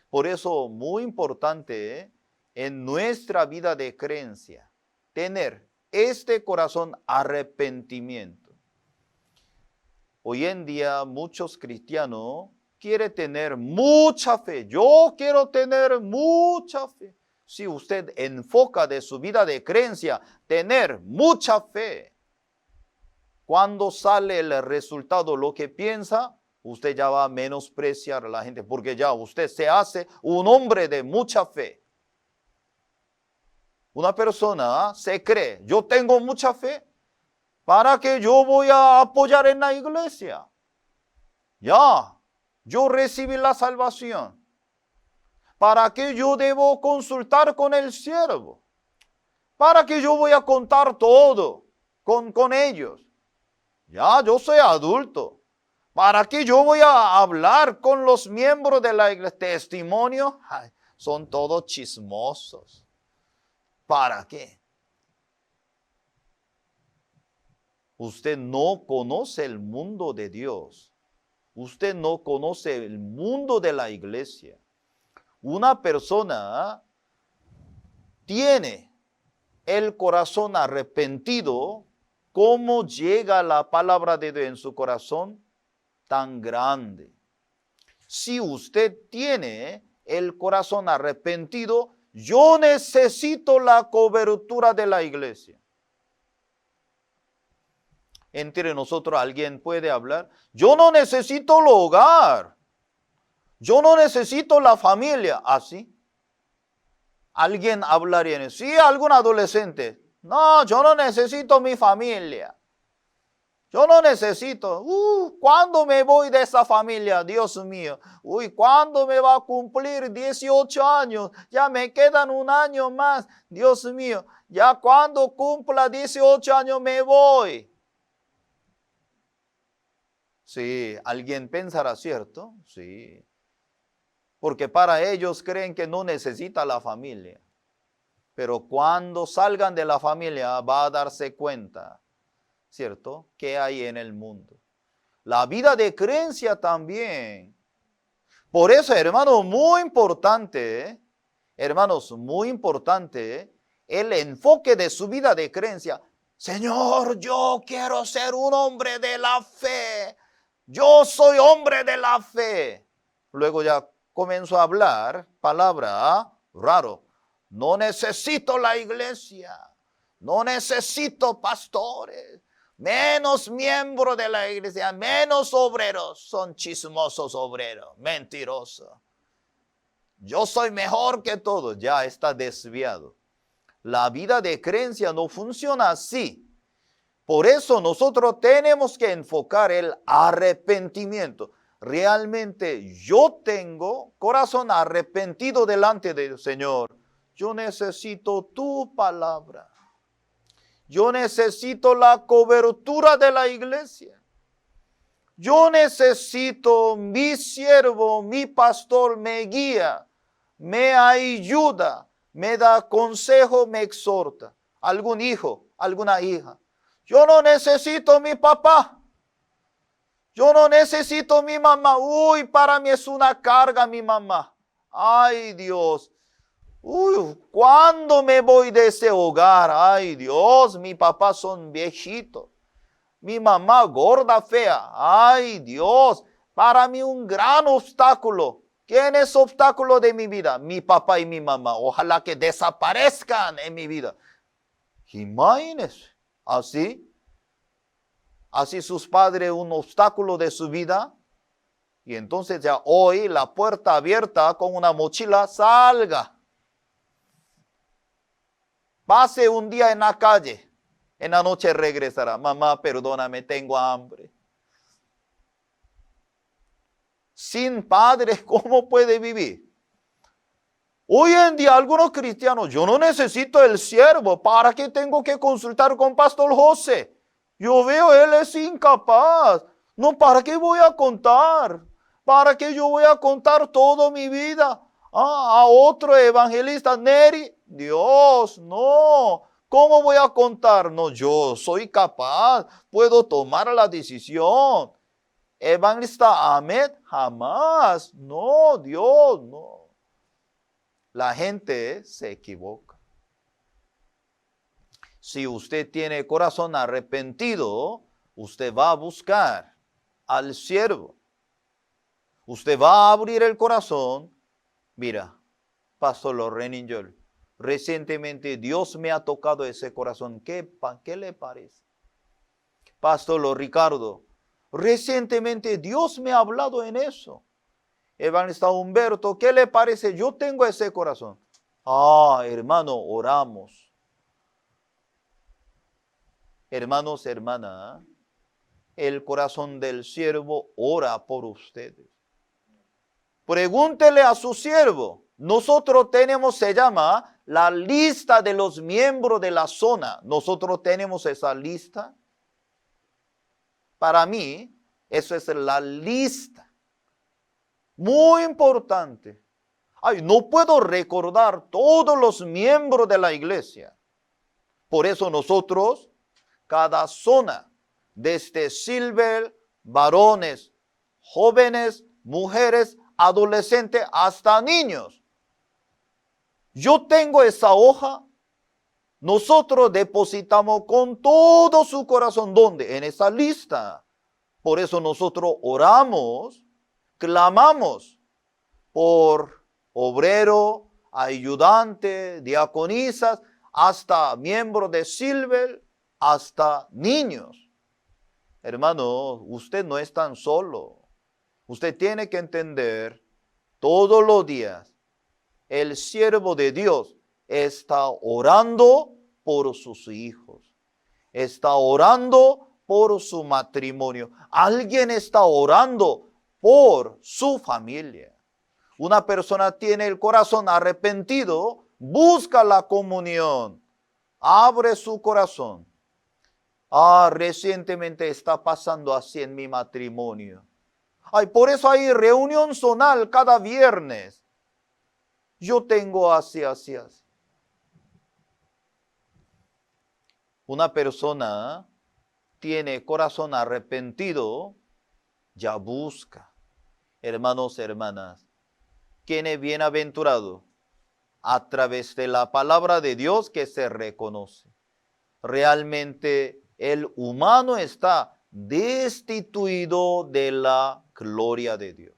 Por eso, muy importante en nuestra vida de creencia, tener este corazón arrepentimiento. Hoy en día muchos cristianos quieren tener mucha fe. Yo quiero tener mucha fe. Si usted enfoca de su vida de creencia, tener mucha fe. cuando sale el resultado, lo que piensa, usted ya va a menospreciar a la gente, porque ya usted se hace un hombre de mucha fe. Una persona se cree, yo tengo mucha fe, ¿para qué yo voy a apoyar en la iglesia? Ya, yo recibí la salvación. ¿Para qué yo debo consultar con el siervo? ¿Para qué yo voy a contar todo con ellos? Ya, yo soy adulto. ¿Para qué yo voy a hablar con los miembros de la iglesia? Testimonio, ay, son todos chismosos. ¿Para qué? Usted no conoce el mundo de Dios. Usted no conoce el mundo de la iglesia. Una persona tiene el corazón arrepentido. ¿Cómo llega la palabra de Dios en su corazón? Tan grande. Si usted tiene el corazón arrepentido, yo necesito la cobertura de la iglesia. Entre nosotros alguien puede hablar, yo no necesito el hogar, yo no necesito la familia, así. Alguien hablaría en eso. Sí, algún adolescente, no, yo no necesito mi familia. Yo no necesito. ¿Cuándo me voy de esa familia? Dios mío. ¿Cuándo me va a cumplir 18 años? Ya me quedan un año más. Dios mío. Ya cuando cumpla 18 años me voy. Sí, alguien pensará, ¿cierto? Sí. Porque para ellos creen que no necesita la familia. Pero cuando salgan de la familia va a darse cuenta, ¿cierto?, ¿qué hay en el mundo? La vida de creencia también. Por eso, hermanos, muy importante, hermanos, muy importante, el enfoque de su vida de creencia. Señor, yo quiero ser un hombre de la fe. Yo soy hombre de la fe. Luego ya comenzó a hablar palabra raro. No necesito la iglesia. No necesito pastores. Menos miembros de la iglesia, menos obreros. Son chismosos obreros, mentirosos. Yo soy mejor que todos. Ya está desviado. La vida de creencia no funciona así. Por eso nosotros tenemos que enfocar el arrepentimiento. Realmente yo tengo corazón arrepentido delante del Señor. Yo necesito tu palabra. Yo necesito la cobertura de la iglesia. Yo necesito mi siervo, mi pastor me guía, me ayuda, me da consejo, me exhorta. Algún hijo, alguna hija. Yo no necesito mi papá. Yo no necesito mi mamá. Para mí es una carga mi mamá. Ay, Dios. ¿Cuándo me voy de ese hogar? Ay, Dios, mi papá son viejitos. Mi mamá gorda, fea. Ay, Dios, para mí un gran obstáculo. ¿Quién es obstáculo de mi vida? Mi papá y mi mamá. Ojalá que desaparezcan en mi vida. Imagínense. Así sus padres un obstáculo de su vida. Y entonces ya hoy la puerta abierta con una mochila, salga. Pase un día en la calle. En la noche regresará. Mamá, perdóname, tengo hambre. Sin padres, ¿cómo puede vivir? Hoy en día algunos cristianos, yo no necesito el siervo. ¿Para qué tengo que consultar con Pastor José? Yo veo, él es incapaz. No, ¿para qué voy a contar? ¿Para qué yo voy a contar toda mi vida a otro evangelista? Neri, Dios, no. ¿Cómo voy a contar? No, yo soy capaz. Puedo tomar la decisión. Evangelista Ahmed, jamás. No, Dios, no. La gente se equivoca. Si usted tiene corazón arrepentido, usted va a buscar al siervo. Usted va a abrir el corazón. Mira, Pastor Lorraine Joel, recientemente Dios me ha tocado ese corazón. ¿Qué le parece? Pastor Ricardo, recientemente Dios me ha hablado en eso. Evangelista Humberto, ¿qué le parece? Yo tengo ese corazón. Hermano, oramos. Hermanos, hermanas, el corazón del siervo ora por ustedes. Pregúntele a su siervo. Nosotros tenemos, se llama, la lista de los miembros de la zona. Nosotros tenemos esa lista. Para mí, eso es la lista. Muy importante. No puedo recordar todos los miembros de la iglesia. Por eso nosotros, cada zona, desde Silver, varones, jóvenes, mujeres, adolescentes, hasta niños. Yo tengo esa hoja. Nosotros depositamos con todo su corazón. ¿Dónde? En esa lista. Por eso nosotros oramos, clamamos por obrero, ayudante, diaconisas, hasta miembros de Silver, hasta niños. Hermano, usted no es tan solo. Usted tiene que entender todos los días, el siervo de Dios está orando por sus hijos. Está orando por su matrimonio. Alguien está orando por su familia. Una persona tiene el corazón arrepentido, busca la comunión, abre su corazón. Recientemente está pasando así en mi matrimonio. Por eso hay reunión zonal cada viernes. Yo tengo así. Una persona tiene corazón arrepentido, ya busca. Hermanos, hermanas, ¿quién es bienaventurado? A través de la palabra de Dios que se reconoce. Realmente el humano está destituido de la gloria de Dios.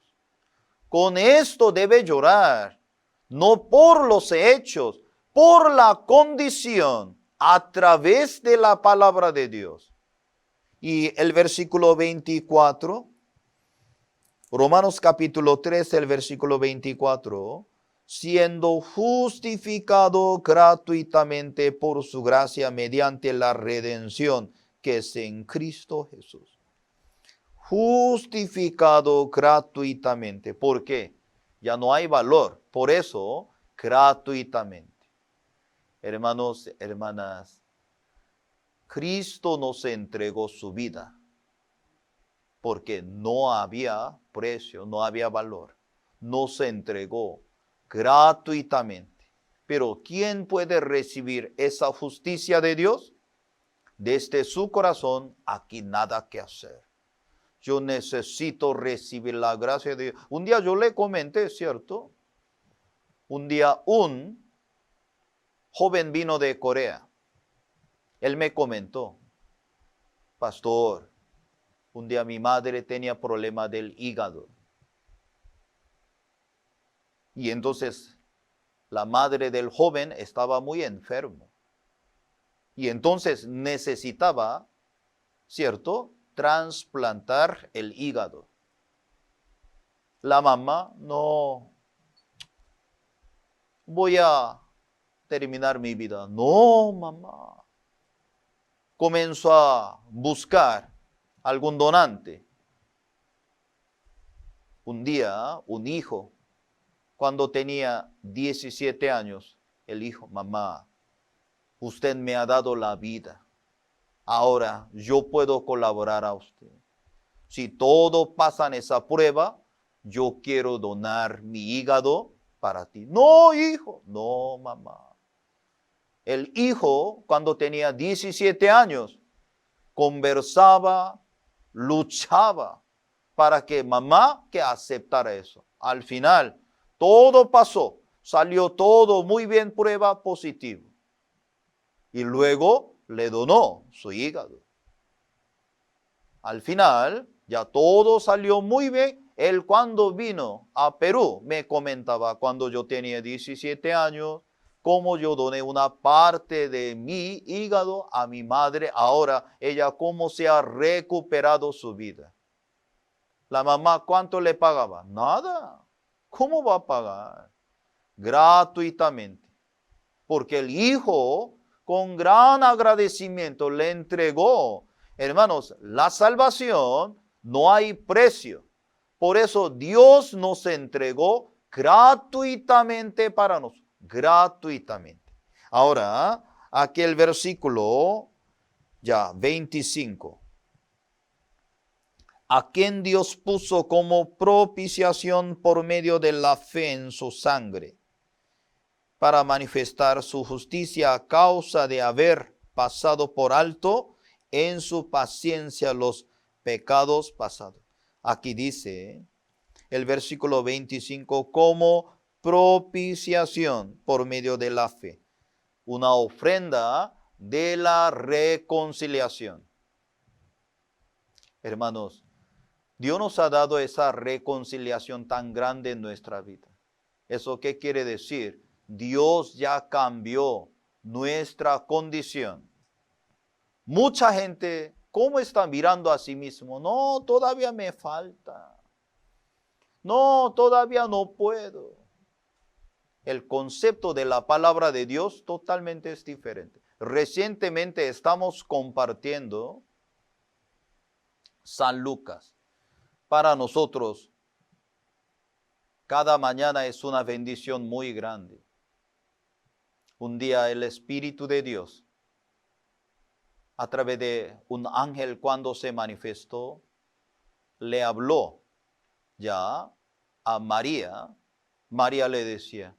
Con esto debe llorar, no por los hechos, por la condición, a través de la palabra de Dios. Y el versículo 24, Romanos capítulo 3, el versículo 24, siendo justificado gratuitamente por su gracia mediante la redención que es en Cristo Jesús. Justificado gratuitamente. ¿Por qué? Ya no hay valor. Por eso, gratuitamente. Hermanos, hermanas, Cristo nos entregó su vida porque no había precio, no había valor. Nos entregó gratuitamente. Pero ¿quién puede recibir esa justicia de Dios? Desde su corazón, aquí nada que hacer. Yo necesito recibir la gracia de Dios. Un día yo le comenté, ¿cierto? Un día un joven vino de Corea. Él me comentó, pastor, un día mi madre tenía problema del hígado. Y entonces la madre del joven estaba muy enfermo. Y entonces necesitaba, ¿cierto?, trasplantar el hígado. La mamá, no, voy a terminar mi vida. No, mamá. Comenzó a buscar algún donante. Un día, un hijo, cuando tenía 17 años, el hijo, mamá, usted me ha dado la vida. Ahora yo puedo colaborar a usted. Si todo pasa en esa prueba, yo quiero donar mi hígado para ti. No, hijo. No, mamá. El hijo, cuando tenía 17 años, conversaba, luchaba para que mamá que aceptara eso. Al final, todo pasó. Salió todo muy bien, prueba positiva. Y luego le donó su hígado. Al final, ya todo salió muy bien. Él cuando vino a Perú, me comentaba, cuando yo tenía 17 años, como yo doné una parte de mi hígado a mi madre, ahora ella cómo se ha recuperado su vida. La mamá, ¿cuánto le pagaba? Nada. ¿Cómo va a pagar? Gratuitamente. Porque el hijo, con gran agradecimiento, le entregó. Hermanos, la salvación no hay precio. Por eso Dios nos entregó gratuitamente para nosotros. Gratuitamente. Ahora, aquí el versículo ya 25. A quien Dios puso como propiciación por medio de la fe en su sangre, para manifestar su justicia a causa de haber pasado por alto en su paciencia los pecados pasados. Aquí dice el versículo 25, como propiciación por medio de la fe, una ofrenda de la reconciliación. Hermanos, Dios nos ha dado esa reconciliación tan grande en nuestra vida. ¿Eso qué quiere decir? Dios ya cambió nuestra condición. Mucha gente, ¿cómo está mirando a sí mismo? No, todavía me falta. No, todavía no puedo. El concepto de la palabra de Dios totalmente es diferente. Recientemente estamos compartiendo San Lucas. Para nosotros, cada mañana es una bendición muy grande. Un día el Espíritu de Dios, a través de un ángel cuando se manifestó, le habló ya a María. María le decía,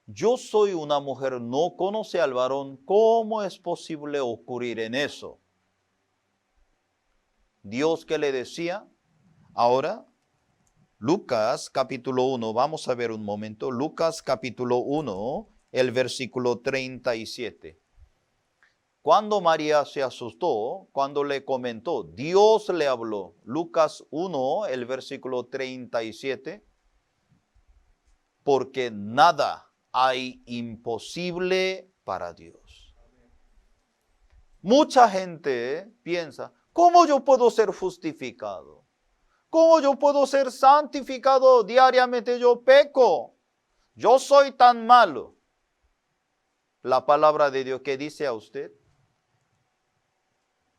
yo soy una mujer, no conoce al varón, ¿cómo es posible ocurrir en eso? Dios que le decía, ahora, Lucas capítulo 1, vamos a ver un momento, Lucas capítulo 1, el versículo 37. Cuando María se asustó, cuando le comentó, Dios le habló. Lucas 1, el versículo 37. Porque nada hay imposible para Dios. Mucha gente piensa, ¿cómo yo puedo ser justificado? ¿Cómo yo puedo ser santificado diariamente? Yo peco. Yo soy tan malo. La palabra de Dios, ¿qué dice a usted?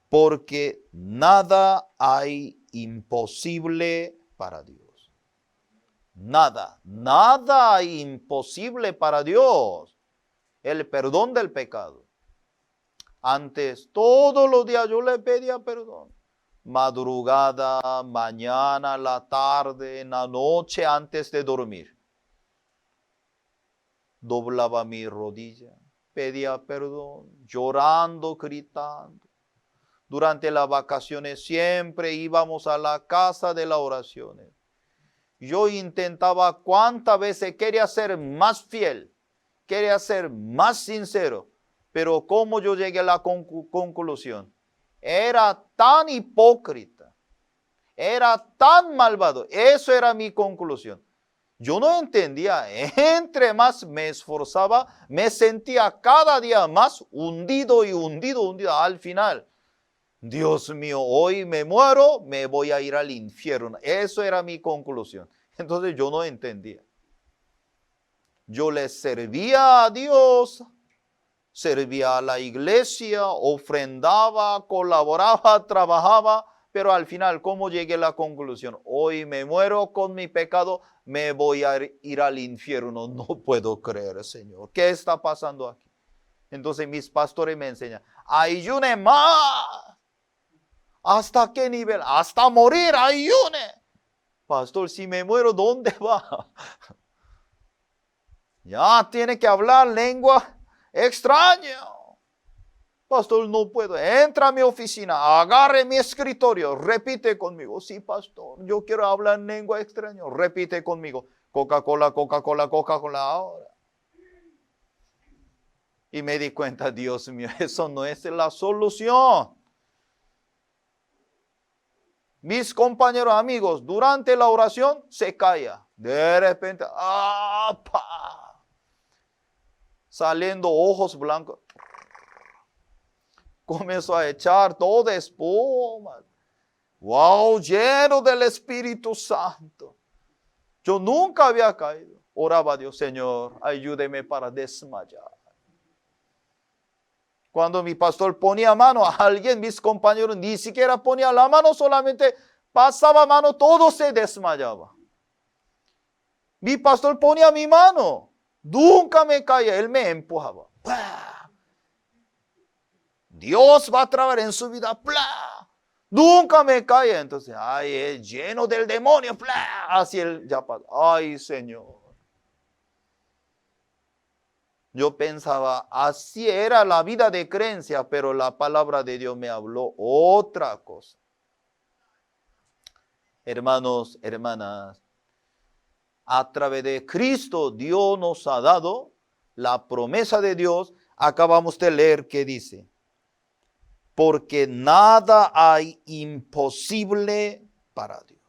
Porque nada hay imposible para Dios. Nada, nada hay imposible para Dios. El perdón del pecado. Antes, todos los días yo le pedía perdón. Madrugada, mañana, la tarde, en la noche, antes de dormir. Doblaba mi rodilla, pedía perdón, llorando, gritando. Durante las vacaciones siempre íbamos a la casa de las oraciones. Yo intentaba cuántas veces, quería ser más fiel, quería ser más sincero, pero ¿cómo yo llegué a la conclusión? Era tan hipócrita, era tan malvado, eso era mi conclusión. Yo no entendía, entre más me esforzaba, me sentía cada día más hundido y hundido, al final. Dios mío, hoy me muero, me voy a ir al infierno. Eso era mi conclusión. Entonces yo no entendía. Yo le servía a Dios, servía a la iglesia, ofrendaba, colaboraba, trabajaba, pero al final, ¿cómo llegué a la conclusión? Hoy me muero con mi pecado, me voy a ir al infierno. No puedo creer, Señor. ¿Qué está pasando aquí? Entonces mis pastores me enseñan, ayune más. ¿Hasta qué nivel? Hasta morir, ayune. Pastor, si me muero, ¿dónde va? Ya tiene que hablar lengua extraña. Pastor, no puedo. Entra a mi oficina, agarre mi escritorio, repite conmigo. Sí, pastor, yo quiero hablar lengua extraña. Repite conmigo. Coca-Cola, Coca-Cola, Coca-Cola ahora. Y me di cuenta, Dios mío, eso no es la solución. Mis compañeros amigos, durante la oración se calla. De repente, ¡apa! saliendo ojos blancos. Comenzó a echar toda espuma. Wow, lleno del Espíritu Santo. Yo nunca había caído. Oraba a Dios, Señor, ayúdeme para desmayar. Cuando mi pastor ponía mano a alguien, mis compañeros ni siquiera ponía la mano, solamente pasaba mano, todo se desmayaba. Mi pastor ponía mi mano, nunca me caía, él me empujaba. ¡Pah! Dios va a trabajar en su vida. ¡Plah! Nunca me caía. Entonces, ay, es lleno del demonio. ¡Plah! Así él ya pasó. Ay, Señor. Yo pensaba, así era la vida de creencia, pero la palabra de Dios me habló otra cosa. Hermanos, hermanas, a través de Cristo Dios nos ha dado la promesa de Dios. Acabamos de leer que dice, porque nada hay imposible para Dios.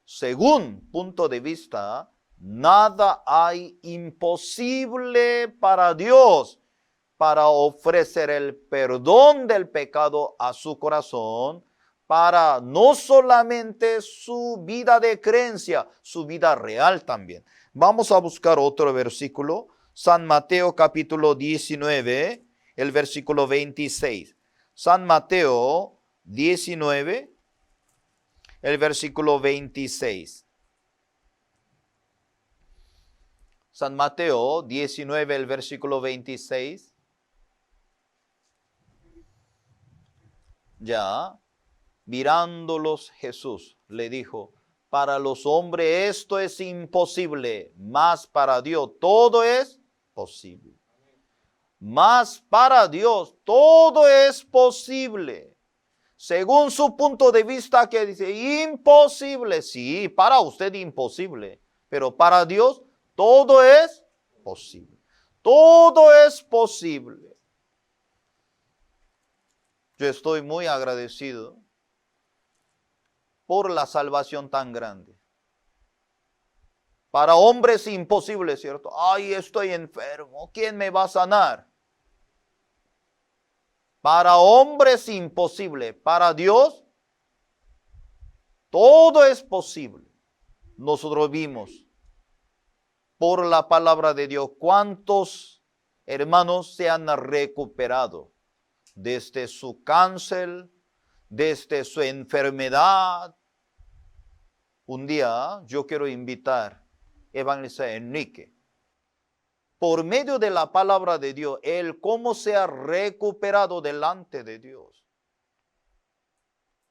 Según punto de vista, nada hay imposible para Dios para ofrecer el perdón del pecado a su corazón, para no solamente su vida de creencia, su vida real también. Vamos a buscar otro versículo, San Mateo capítulo 19, el versículo 26. San Mateo 19, el versículo 26. San Mateo 19, el versículo 26. Ya, mirándolos Jesús le dijo, para los hombres esto es imposible, mas para Dios todo es posible. Mas para Dios todo es posible. Según su punto de vista que dice, imposible. Sí, para usted imposible, pero para Dios todo es posible. Todo es posible. Yo estoy muy agradecido por la salvación tan grande. Para hombres imposible, ¿cierto? Ay, estoy enfermo. ¿Quién me va a sanar? Para hombres imposible. Para Dios, todo es posible. Nosotros vimos por la palabra de Dios cuántos hermanos se han recuperado desde su cáncer, desde su enfermedad. Un día yo quiero invitar a evangelista Enrique. Por medio de la palabra de Dios, él cómo se ha recuperado delante de Dios.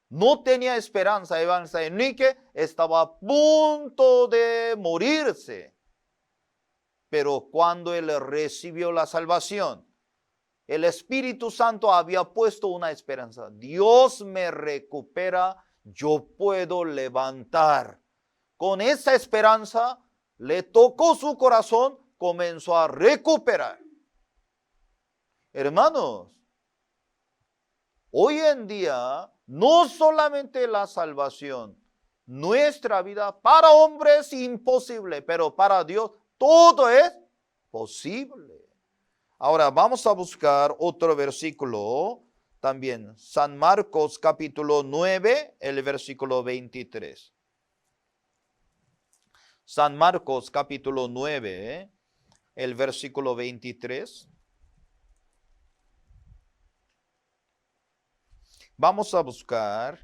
No tenía esperanza, evangelista Enrique estaba a punto de morirse. Pero cuando él recibió la salvación, el Espíritu Santo había puesto una esperanza. Dios me recupera, yo puedo levantar. Con esa esperanza, le tocó su corazón, comenzó a recuperar. Hermanos, hoy en día, no solamente la salvación, nuestra vida para hombres es imposible, pero para Dios todo es posible. Ahora vamos a buscar otro versículo también. San Marcos capítulo 9, el versículo 23. San Marcos capítulo 9, el versículo 23. Vamos a buscar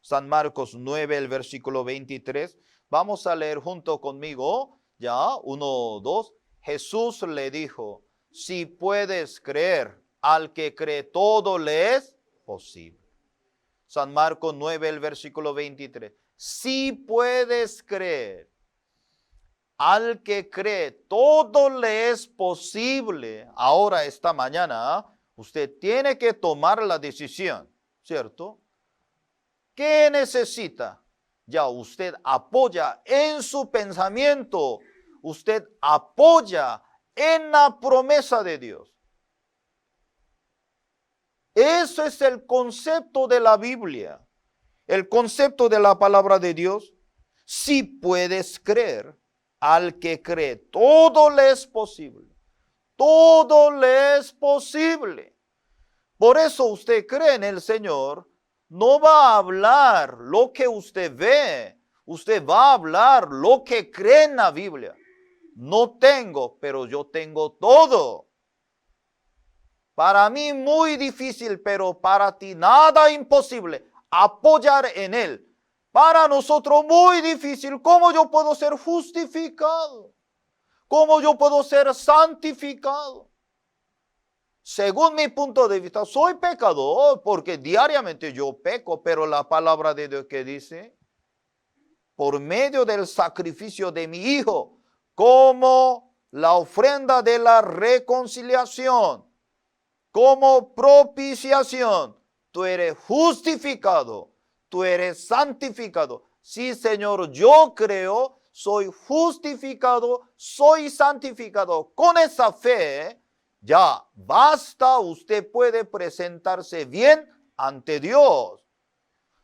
San Marcos 9, el versículo 23. Vamos a leer junto conmigo. Ya, 1, 2. Jesús le dijo, si puedes creer, al que cree todo le es posible. San Marcos 9, el versículo 23. Si puedes creer, al que cree todo le es posible. Ahora, esta mañana, usted tiene que tomar la decisión, ¿cierto? ¿Qué necesita? Ya usted apoya en su pensamiento, usted apoya en la promesa de Dios. Eso es el concepto de la Biblia, el concepto de la palabra de Dios. Si puedes creer, al que cree todo le es posible. todo le es posible. Por eso usted cree en el Señor, no va a hablar lo que usted ve, usted va a hablar lo que cree en la Biblia. No tengo, pero yo tengo todo. Para mí muy difícil, pero para ti nada imposible. Apoyar en Él. Para nosotros muy difícil. ¿Cómo yo puedo ser justificado? ¿Cómo yo puedo ser santificado? Según mi punto de vista, soy pecador porque diariamente yo peco, pero la palabra de Dios que dice, por medio del sacrificio de mi Hijo, como la ofrenda de la reconciliación, como propiciación, tú eres justificado, tú eres santificado. Sí, Señor, yo creo, soy justificado, soy santificado. Con esa fe, ya basta, usted puede presentarse bien ante Dios.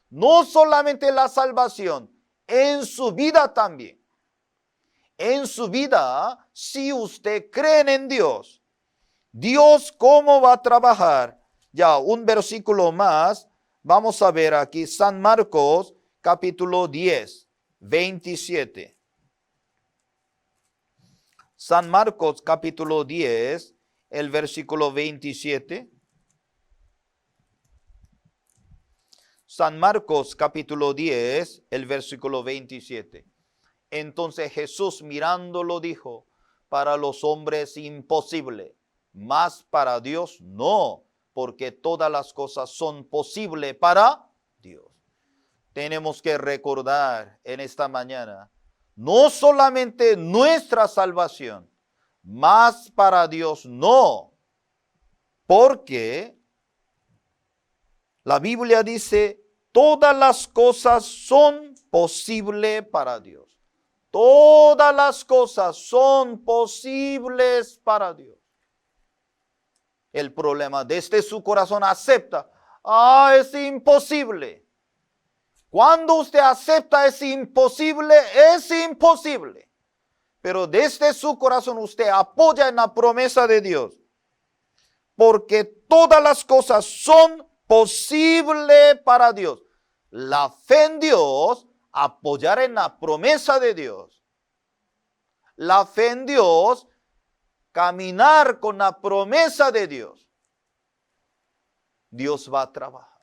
No solamente la salvación, en su vida también. En su vida, si usted cree en Dios, Dios, ¿cómo va a trabajar? Ya, un versículo más. Vamos a ver aquí, San Marcos, capítulo 10, 27. San Marcos, capítulo 10, el versículo 27. San Marcos, capítulo 10, el versículo 27. Entonces Jesús mirándolo dijo, para los hombres imposible, mas para Dios no, porque todas las cosas son posibles para Dios. Tenemos que recordar en esta mañana, no solamente nuestra salvación, mas para Dios no, porque la Biblia dice, todas las cosas son posibles para Dios. Todas las cosas son posibles para Dios. El problema desde su corazón acepta, es imposible. Cuando usted acepta es imposible, es imposible. Pero desde su corazón usted apoya en la promesa de Dios. Porque todas las cosas son posibles para Dios. La fe en Dios, apoyar en la promesa de Dios. La fe en Dios, caminar con la promesa de Dios. Dios va a trabajar.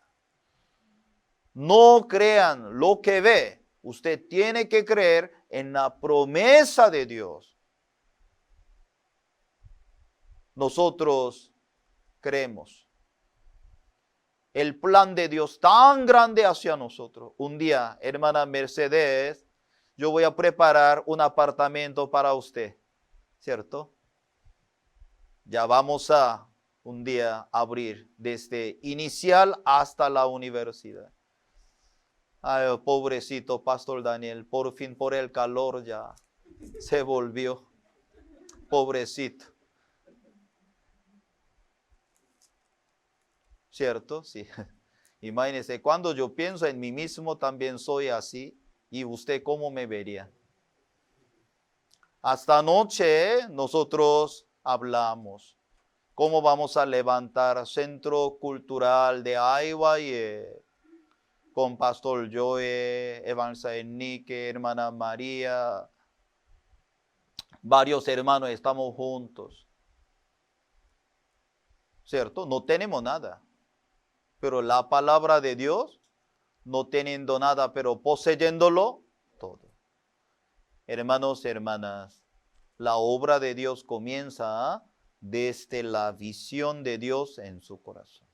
No crean lo que ve. Usted tiene que creer en la promesa de Dios. Nosotros creemos. El plan de Dios tan grande hacia nosotros. Un día, hermana Mercedes, yo voy a preparar un apartamento para usted, ¿cierto? Ya vamos a un día abrir desde inicial hasta la universidad. Ay, pobrecito Pastor Daniel, por fin por el calor ya se volvió. Pobrecito. ¿Cierto? Sí. Imagínese, cuando yo pienso en mí mismo también soy así. ¿Y usted cómo me vería? Hasta anoche nosotros hablamos. ¿Cómo vamos a levantar Centro Cultural de Ayvaye? Con Pastor Joe, Evangelista Enrique, hermana María. Varios hermanos estamos juntos. ¿Cierto? No tenemos nada. Pero la palabra de Dios, no teniendo nada, pero poseyéndolo todo. Hermanos, hermanas, la obra de Dios comienza desde la visión de Dios en su corazón.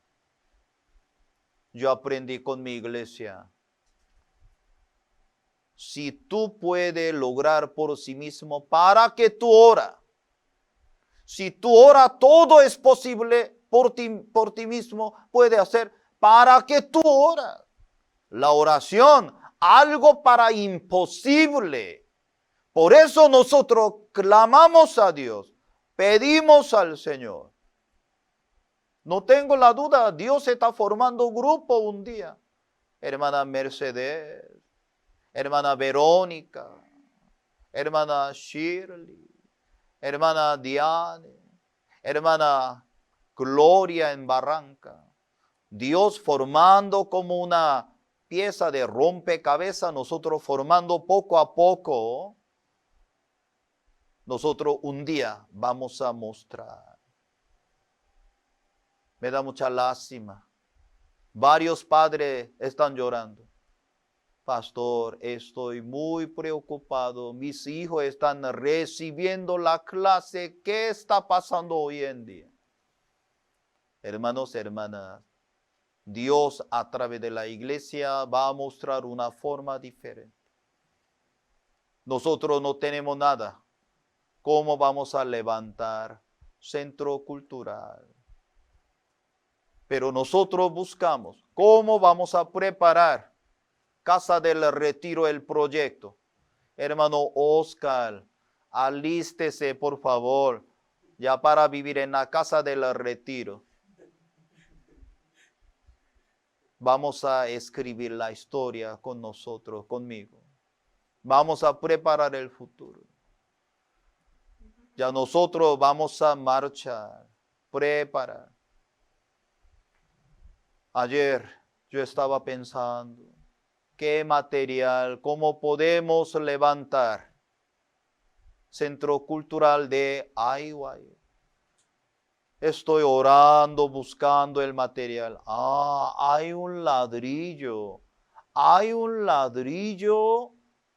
Yo aprendí con mi iglesia. Si tú puedes lograr por sí mismo, ¿para qué tú oras? Si tú oras, todo es posible por ti mismo, puede hacer. ¿Para qué tú oras? La oración, algo para imposible. Por eso nosotros clamamos a Dios, pedimos al Señor. No tengo la duda, Dios está formando un grupo un día. Hermana Mercedes, hermana Verónica, hermana Shirley, hermana Diane, hermana, gloria en Barranca. Dios formando como una pieza de rompecabezas, nosotros formando poco a poco, nosotros un día vamos a mostrar. Me da mucha lástima. Varios padres están llorando. Pastor, estoy muy preocupado. Mis hijos están recibiendo la clase. ¿Qué está pasando hoy en día? Hermanos, hermanas, Dios a través de la iglesia va a mostrar una forma diferente. Nosotros no tenemos nada. ¿Cómo vamos a levantar centro cultural? Pero nosotros buscamos cómo vamos a preparar Casa del Retiro, el proyecto. Hermano Oscar, alístese por favor, ya para vivir en la Casa del Retiro. Vamos a escribir la historia con nosotros, conmigo. Vamos a preparar el futuro. Ya nosotros vamos a marchar, preparar. Ayer yo estaba pensando, ¿qué material, cómo podemos levantar Centro Cultural de Ayhuay? Estoy orando, buscando el material. Hay un ladrillo. Hay un ladrillo,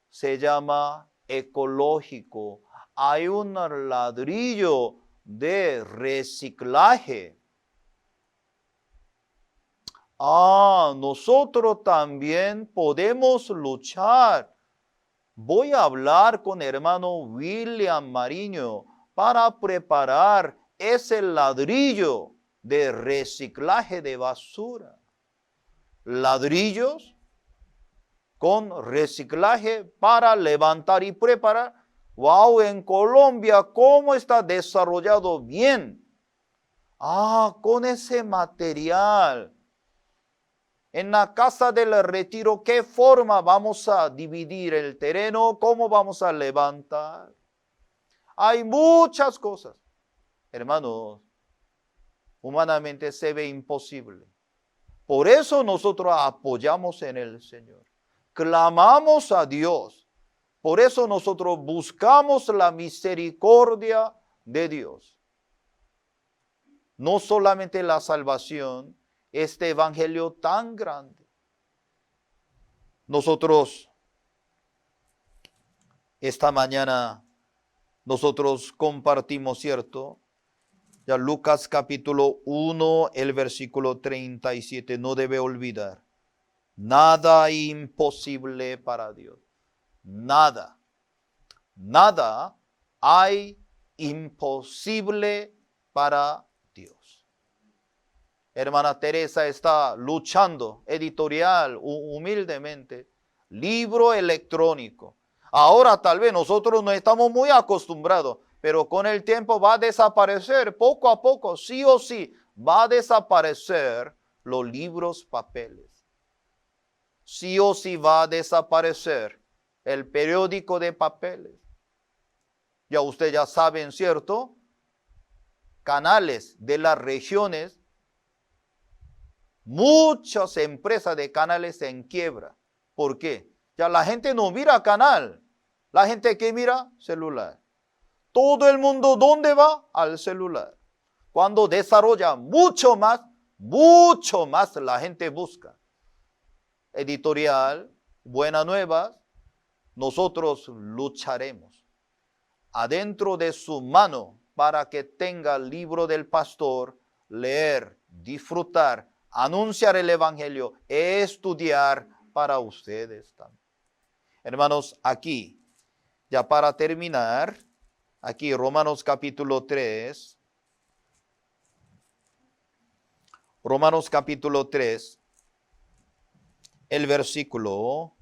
se llama ecológico. Hay un ladrillo de reciclaje. Nosotros también podemos luchar. Voy a hablar con hermano William Mariño para preparar ese ladrillo de reciclaje de basura. Ladrillos con reciclaje para levantar y preparar. Wow, en Colombia, ¿cómo está desarrollado bien? Con ese material. En la Casa del Retiro, ¿qué forma vamos a dividir el terreno? ¿Cómo vamos a levantar? Hay muchas cosas. Hermanos, humanamente se ve imposible. Por eso nosotros apoyamos en el Señor. Clamamos a Dios. Por eso nosotros buscamos la misericordia de Dios. No solamente la salvación, este evangelio tan grande. Nosotros, esta mañana, nosotros compartimos, ¿cierto? Ya Lucas capítulo 1, el versículo 37, no debe olvidar. Nada imposible para Dios. Nada. Nada hay imposible para Dios. Hermana Teresa está luchando editorial, humildemente, libro electrónico. Ahora tal vez nosotros no estamos muy acostumbrados, pero con el tiempo va a desaparecer, poco a poco, sí o sí, va a desaparecer los libros papeles. Sí o sí va a desaparecer el periódico de papeles. Ya ustedes ya saben, ¿cierto? Canales de las regiones. Muchas empresas de canales en quiebra. ¿Por qué? Ya la gente no mira canal. La gente que mira celular. Todo el mundo, ¿dónde va? Al celular. Cuando desarrolla mucho más la gente busca. Editorial, buenas nuevas, nosotros lucharemos. Adentro de su mano para que tenga el libro del pastor, leer, disfrutar, anunciar el evangelio, estudiar para ustedes también. Hermanos, aquí, ya para terminar, aquí Romanos capítulo 3. Romanos capítulo 3, el versículo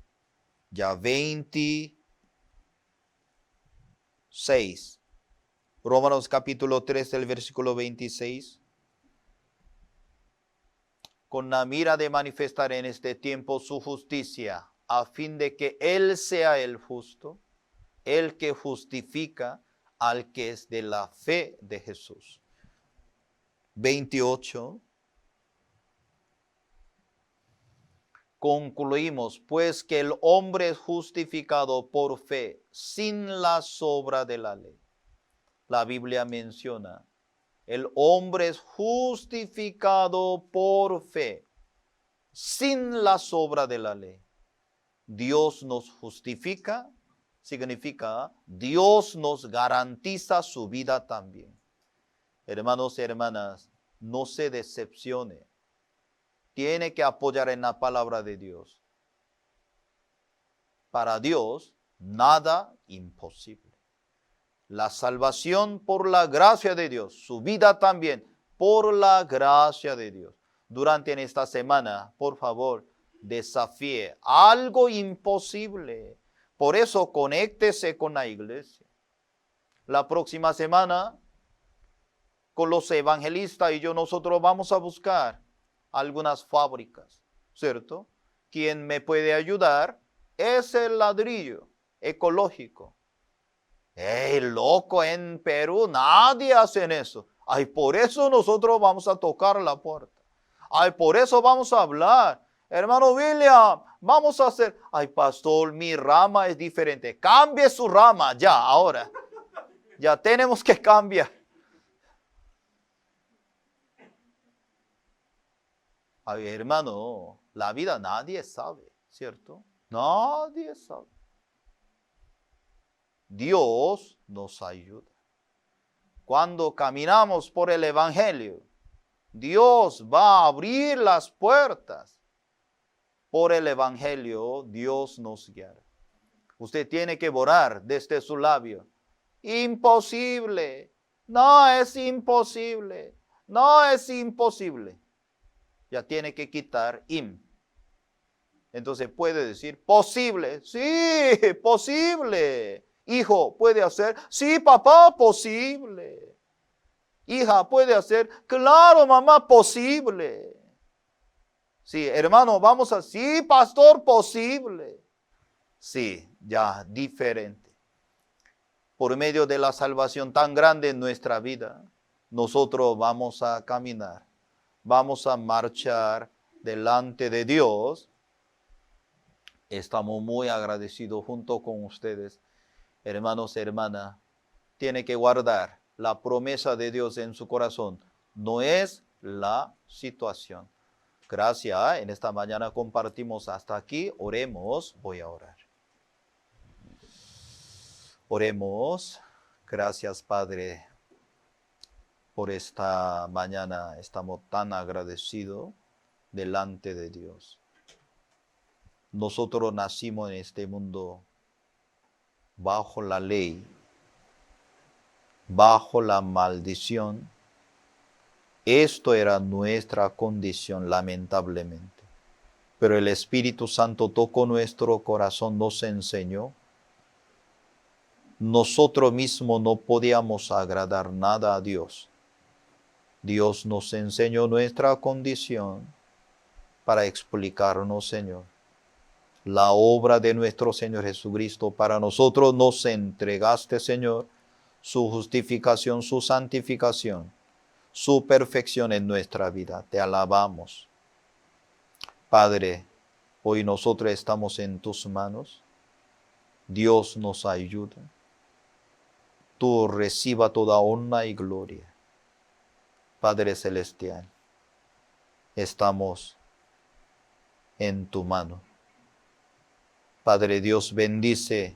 ya 26. Romanos capítulo 3, el versículo 26. Con la mira de manifestar en este tiempo su justicia, a fin de que Él sea el justo, el que justifica al que es de la fe de Jesús. 28. Concluimos, pues, que el hombre es justificado por fe, sin la obra de la ley. La Biblia menciona, el hombre es justificado por fe, sin la obra de la ley. Dios nos justifica, significa Dios nos garantiza su vida también. Hermanos y hermanas, no se decepcione. Tiene que apoyar en la palabra de Dios. Para Dios, nada imposible. La salvación por la gracia de Dios, su vida también por la gracia de Dios. Durante esta semana, por favor, desafíe algo imposible. Por eso, conéctese con la iglesia. La próxima semana, con los evangelistas y yo, nosotros vamos a buscar algunas fábricas, ¿cierto? Quien me puede ayudar es el ladrillo ecológico. ¡Ey, loco! En Perú nadie hace eso. Ay, por eso nosotros vamos a tocar la puerta. Ay, por eso vamos a hablar. Hermano William, vamos a hacer. Ay, pastor, mi rama es diferente. Cambie su rama ya, ahora. Ya tenemos que cambiar. Ay, hermano, la vida nadie sabe, ¿cierto? Nadie sabe. Dios nos ayuda. Cuando caminamos por el Evangelio, Dios va a abrir las puertas. Por el Evangelio, Dios nos guiará. Usted tiene que orar desde su labio. Imposible. No es imposible. No es imposible. Ya tiene que quitar Entonces puede decir posible. Sí, posible. Hijo, ¿puede hacer? Sí, papá, posible. Hija, ¿puede hacer? Claro, mamá, posible. Sí, hermano, vamos a... Sí, pastor, posible. Sí, ya, diferente. Por medio de la salvación tan grande en nuestra vida, nosotros vamos a caminar. Vamos a marchar delante de Dios. Estamos muy agradecidos junto con ustedes. Hermanos y hermanas, tiene que guardar la promesa de Dios en su corazón. No es la situación. Gracias. En esta mañana compartimos hasta aquí. Oremos. Voy a orar. Oremos. Gracias, Padre, por esta mañana. Estamos tan agradecidos delante de Dios. Nosotros nacimos en este mundo bajo la ley, bajo la maldición. Esto era nuestra condición, lamentablemente. Pero el Espíritu Santo tocó nuestro corazón, nos enseñó. Nosotros mismos no podíamos agradar nada a Dios. Dios nos enseñó nuestra condición para explicarnos, Señor, la obra de nuestro Señor Jesucristo. Para nosotros nos entregaste, Señor, su justificación, su santificación, su perfección en nuestra vida. Te alabamos. Padre, hoy nosotros estamos en tus manos. Dios nos ayuda. Tú reciba toda honra y gloria. Padre Celestial, estamos en tu mano. Padre Dios, bendice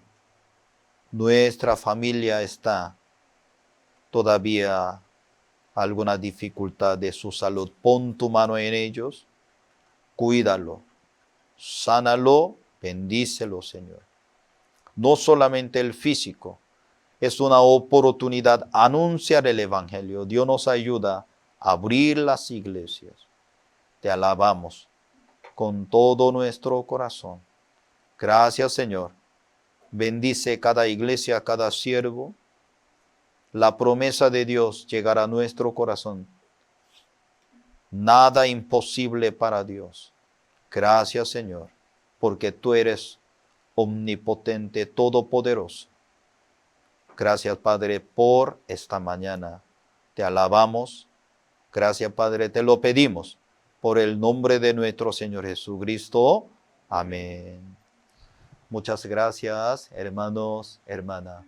nuestra familia. Está todavía alguna dificultad de su salud. Pon tu mano en ellos. Cuídalo. Sánalo. Bendícelo, Señor. No solamente el físico. Es una oportunidad anunciar el Evangelio. Dios nos ayuda a abrir las iglesias. Te alabamos con todo nuestro corazón. Gracias, Señor. Bendice cada iglesia, cada siervo. La promesa de Dios llegará a nuestro corazón. Nada imposible para Dios. Gracias, Señor, porque tú eres omnipotente, todopoderoso. Gracias, Padre, por esta mañana. Te alabamos Gracias, Padre, te lo pedimos por el nombre de nuestro Señor Jesucristo. Amén. Muchas gracias, hermanos, hermanas.